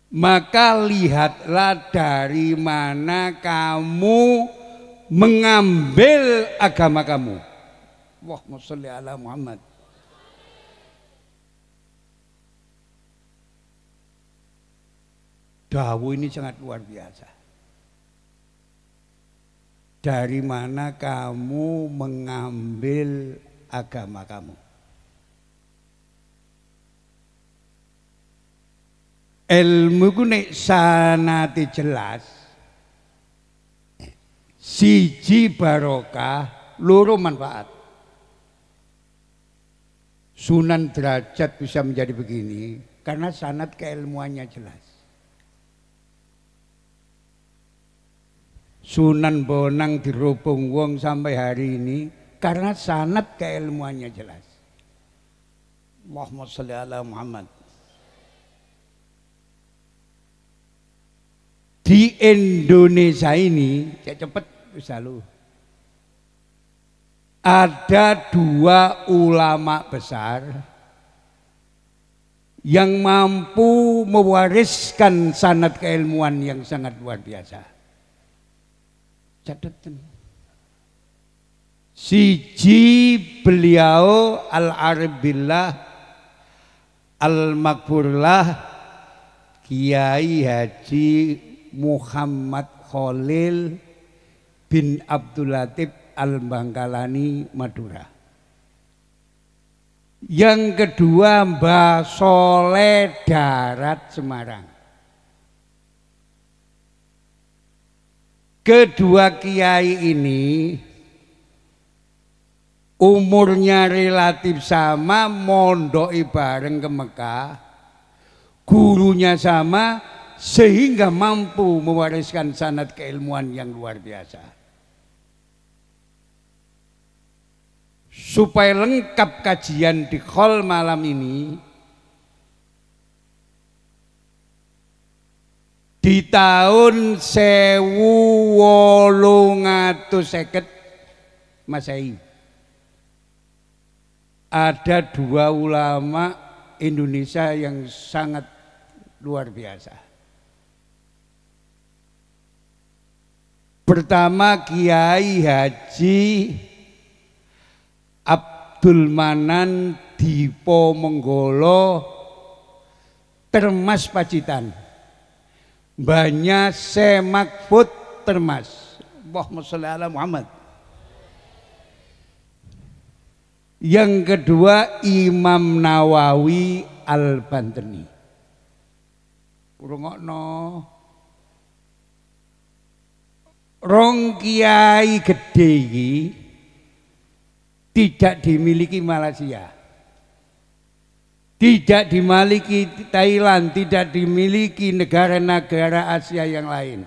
Maka lihatlah dari mana kamu mengambil agama kamu. Allahumma sholli ala Muhammad. Dawuh ini sangat luar biasa. Dari mana kamu mengambil agama kamu? Ilmu ku nek sanate jelas, siji barokah, loro manfaat. Sunan Derajat bisa menjadi begini karena sanad keilmuannya jelas. Sunan Bonang dirubung wong sampai hari ini karena sanad keilmuannya jelas. Allahumma sholli ala Muhammad. Di Indonesia ini, cepet bisa lu. Ada 2 ulama besar yang mampu mewariskan sanad keilmuan yang sangat luar biasa. Catatan. Siji beliau Al-Arabillah Al-Makfurlah Kiai Haji Muhammad Khalil bin Abdul Latif Al-Bangkalani Madura. Yang kedua Mbah Soleh Darat Semarang. Kedua kiai ini umurnya relatif sama, mondoki bareng ke Mekah, gurunya sama, sehingga mampu mewariskan sanad keilmuan yang luar biasa. Supaya lengkap kajian di Khol malam ini, di tahun 1850 Masehi ada 2 ulama Indonesia yang sangat luar biasa. Pertama Kiai Haji Abdul Manan Diponegoro Termas Pacitan. Banyak Semakfut Termas. Allahumma sholli ala Muhammad. Yang kedua Imam Nawawi Al-Bantani. Rungokno. Rong kiai gede iki tidak dimiliki Malaysia. Tidak dimiliki Thailand, tidak dimiliki negara-negara Asia yang lain.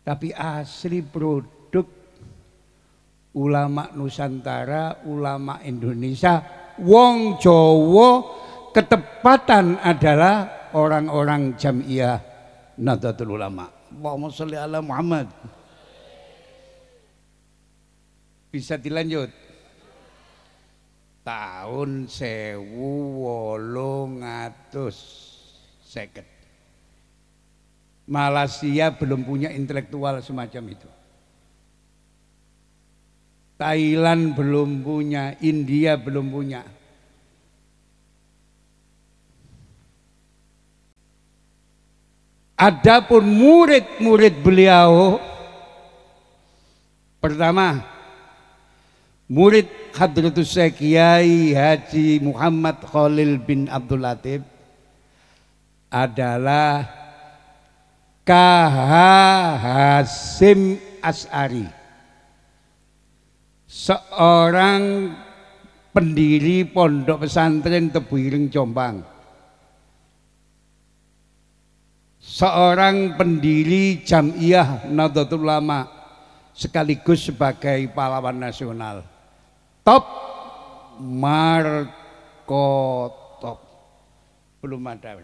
Tapi asli produk ulama Nusantara, ulama Indonesia, wong Jawa, ketepatan adalah orang-orang Jamiah Nahdlatul Ulama. Allahumma sholli ala Muhammad. Bisa dilanjut. Tahun 1850 Malaysia belum punya intelektual semacam itu. Thailand belum punya, India belum punya. Adapun murid-murid beliau, pertama murid Hadratus Syekh Kiai Haji Muhammad Khalil bin Abdul Latif adalah KH Hasim As'ari, seorang pendiri pondok pesantren Tebuireng Jombang, seorang pendiri Jamiah Nahdlatul Ulama sekaligus sebagai pahlawan nasional. Top marko Kotop. Belum ada.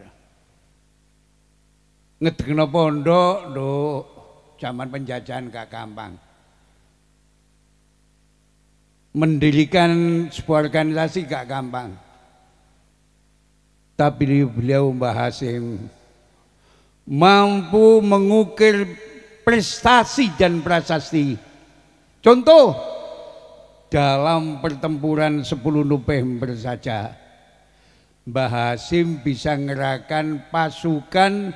Ngedekno pondok, Nduk. Zaman penjajahan gak gampang. Mendirikan sebuah organisasi gak gampang. Tapi beliau Mbah Hasyim mampu mengukir prestasi dan prasasti. Contoh, dalam pertempuran 10 November saja Mbah Hasyim bisa ngerahkan pasukan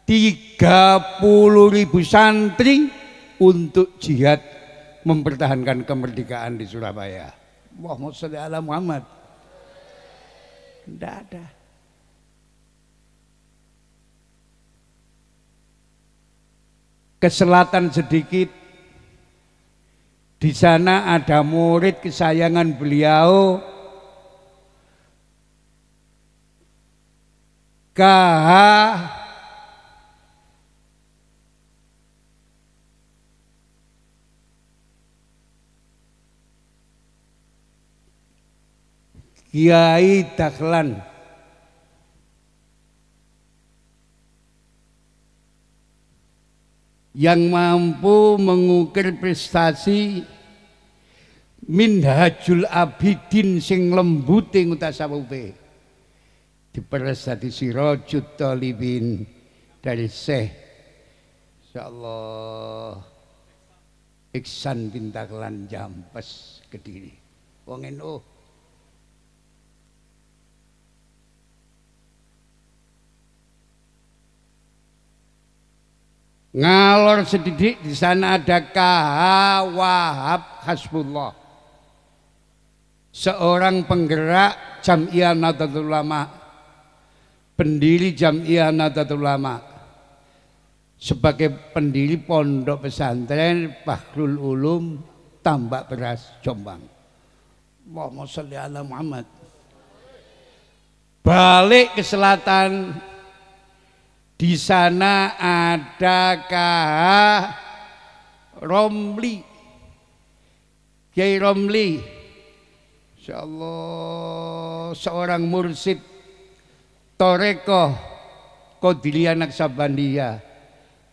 30.000 santri untuk jihad mempertahankan kemerdekaan di Surabaya. Allahumma sholli ala Muhammad. Tidak ada. Ke selatan sedikit, di sana ada murid kesayangan beliau, KH Kiai Dahlan. Yang mampu mengukir prestasi Minhajul Abidin sing lembute ngutasawufe diperes dadi Sirajut Thalibin dari Syekh insyaallah Iksan bin Dahlan Jampes Kediri. Wong NU. Ngalor sedikit, di sana ada KH Wahab Hasbullah, seorang penggerak Jam'iyah Nahdlatul Ulama, pendiri Jam'iyah Nahdlatul Ulama, sebagai pendiri pondok pesantren Bahrul Ulum Tambak Beras Jombang. Allahumma sholli ala Muhammad. Balik ke selatan, di sana ada KH Romli, Kiai Romli, insyaallah seorang mursyid Toreko Qadiriyah Naksabandiyah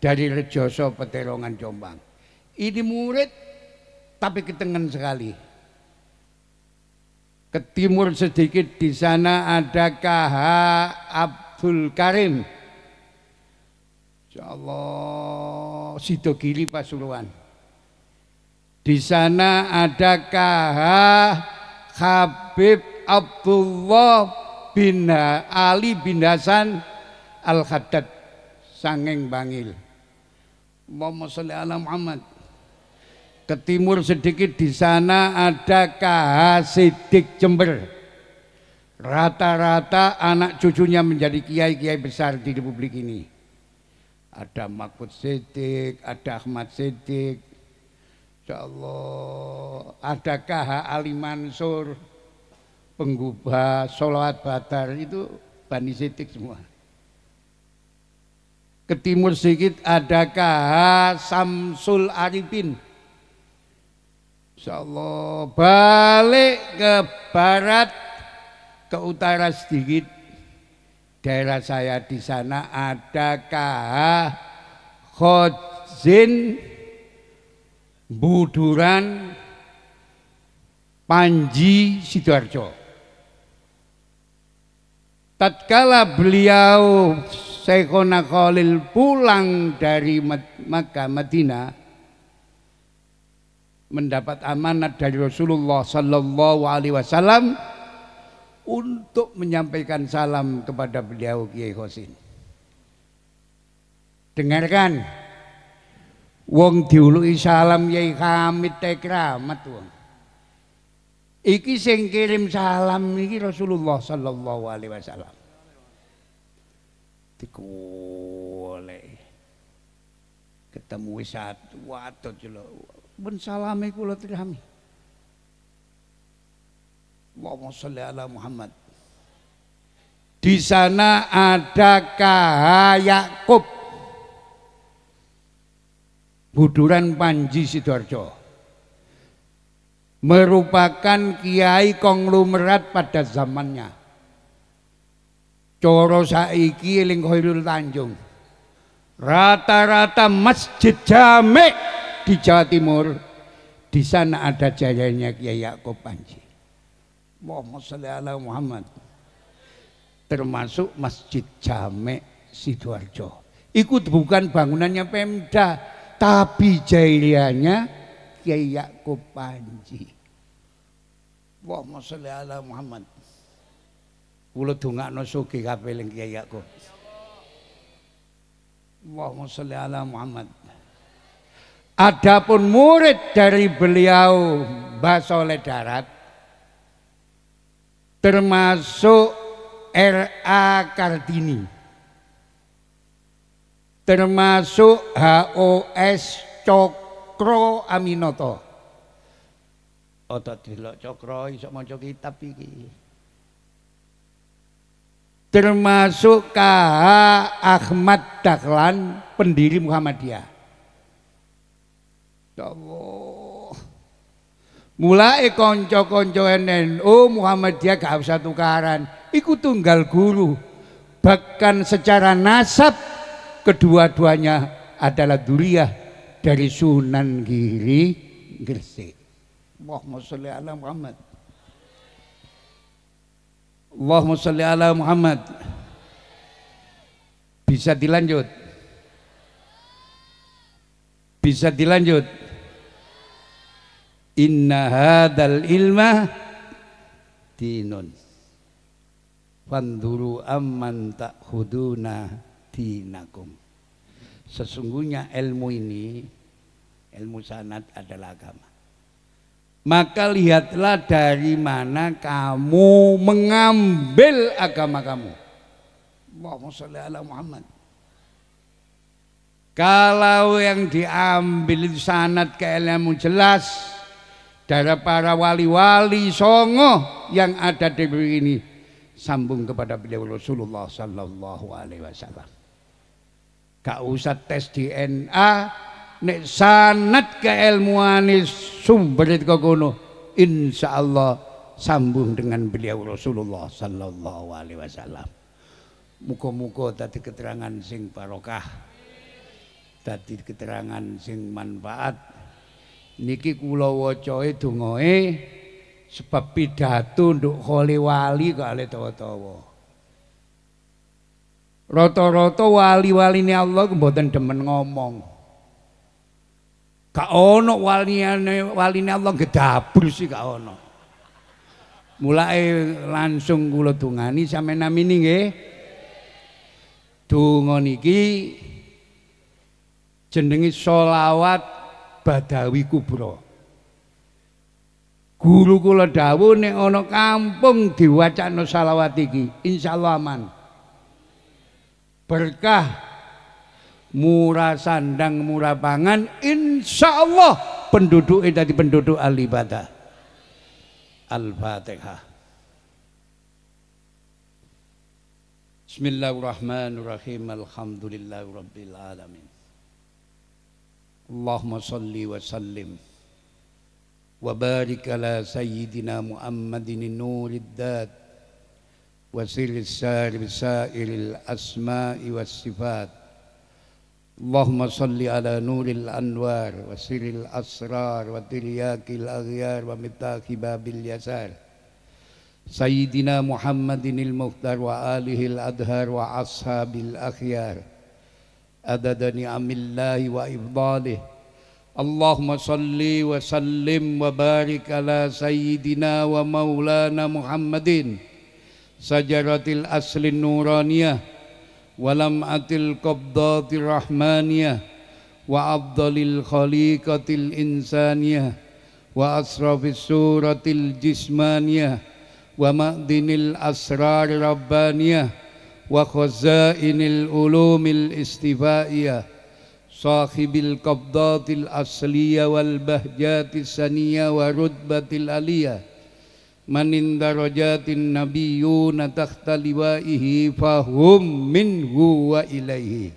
dari Rejoso Peterongan Jombang. Ini murid tapi ketengan sekali. Ke timur sedikit, di sana ada KH Abdul Karim, insyaallah Sidogiri Pasuruan. Di sana ada KH Habib Abdullah bin Ali bin Hasan Al-Haddad Sangeng Bangil. Allahumma sholli ala Muhammad. Ke timur sedikit, di sana ada KH Sidik Jember. Rata-rata anak cucunya menjadi kiai-kiai besar di Republik ini. Ada Mahfud Siddiq, ada Ahmad Siddiq, insyaallah ada KH Ali Mansur, penggubah sholawat badar, itu Bani Siddiq semua. Ke timur sedikit ada KH Samsul Arifin, insyaallah. Balik ke barat, ke utara sedikit, daerah saya di sana ada KH Khodzin Buduran Panji Sidoarjo. Tatkala beliau Syekhona Khalil pulang dari Makkah Madinah, mendapat amanat dari Rasulullah Sallallahu Alaihi Wasallam untuk menyampaikan salam kepada beliau Kiai Khosin. Dengarkan, wong diuluki salam Kiai Hamid Tekramat wong. Iki sing kirim salam iki Rasulullah Sallallahu Alaihi Wasallam. Dikoleh ketemu satu watot jelo ben salame kula tirami. Allahumma sholli ala Muhammad. Di sana ada KH Yakub Buduran Panji Sidoarjo. merupakan kiai konglomerat pada zamannya. Coro saiki eling Khairul Tanjung, rata-rata masjid jami di Jawa Timur, di sana ada jayanya Kiai Yakub Panji. Allahumma sholli ala Muhammad. Termasuk masjid jami Sidoarjo. Ikut bukan bangunannya Pemda, tapi jayanya Kiai Yakub Panji. Allahumma sholli ala Muhammad. Kula dongakno sugih kabeh ning Kiai Yakub. Allahumma sholli ala Muhammad. Adapun murid dari beliau Mbah Soleh Darat termasuk R.A. Kartini, termasuk H.O.S. Cokro Aminoto. Otot delok Cokro iso maca kitab iki. Termasuk K.H. Ahmad Dahlan, pendiri Muhammadiyah. Ya Allah. Mulai konco-konco NU Muhammadiyah gak usah tukaran. Iku tunggal guru. Bahkan secara nasab kedua-duanya adalah dzurriyyah dari Sunan Giri Gresik. Allahumma sholli ala Muhammad. Allahumma sholli ala Muhammad. Bisa dilanjut? Bisa dilanjut? Inna hadal ilma dinun fanduru amman ta'khuduna dinakum. Sesungguhnya ilmu ini, ilmu sanad adalah agama. Maka lihatlah dari mana kamu mengambil agama kamu. Allahumma sholli ala Muhammad. Kalau yang diambil itu sanad ke ilmu jelas dari para wali-wali songo yang ada di negeri ini, sambung kepada beliau Rasulullah sallallahu alaihi wasallam. Gak usah tes DNA, nek sanad keilmuane sumber itu kono, insyaallah sambung dengan beliau Rasulullah sallallahu alaihi wasallam. Muga-muga tadi keterangan sing barokah, tadi keterangan sing manfaat. Niki kula wacae dongae sebab pidato nduk kholi wali kok ale tawa-tawa. Rata-rata wali-waline Allah mboten demen ngomong. Gak ono waline Allah gedabur sih gak ono. Mulai langsung kula dongani sampeyan namini nggih. Donga niki jenenge sholawat Badawi Kubra. Guru kula dawuh nek ana kampung diwacana shalawat iki insyaallah aman. Berkah, murah sandang, murah pangan, insyaallah penduduk itu tadi penduduk al-ibadah. Al-Fatihah. Bismillahirrahmanirrahim. Alhamdulillahirabbil alamin. Allahumma shalli wa sallim wa barik ala sayyidina Muhammadin nurid dat wa sirris sairil asma'i was sifat. Allahumma shalli ala nuril anwar wa sirril asrar wa tiryakil aghyar wa mitahi babil yasar Sayyidina Muhammadinil Mukhtar wa alihil adhar wa ashabil akhyar adada ni'amillahi wa ifdalih. Allahumma salli wa sallim wa barik ala sayyidina wa maulana Muhammadin sajaratil aslin nuraniyah wa lam'atil qabdatir rahmaniyah wa afdalil khaliqatil insaniyah wa asrafis suratil jismaniyah wa ma'dinil asrar rabbaniyah wa khazainil ulumil istifaiyah sahibil qabdatil asliyah wal bahjatis saniyah wa rutbatil aliyah manin darajatin nabiyyuna takhta liwaihi fahum minhu wa ilaihi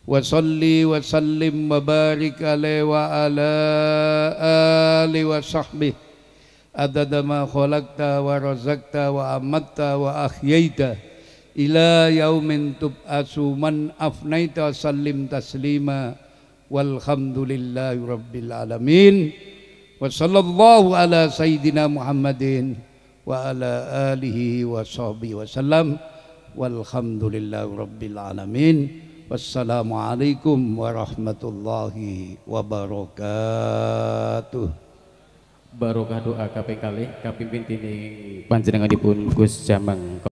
wa salli wa sallim wa barik alaihi wa ala alihi wa sahbihi adada ma khalaqta wa razaqta wa amatta wa ahyaita ila yaumin tub'asu man afnaita sallim taslima walhamdulillahi rabbil alamin wa sallallahu ala sayyidina Muhammadin wa ala alihi wa sahbihi wa sallam walhamdulillahi rabbil alamin. Wassalamualaikum warahmatullahi wabarakatuh. Barokah doa kaping kalih kapimpin dening panjenenganipun Gus Jamang.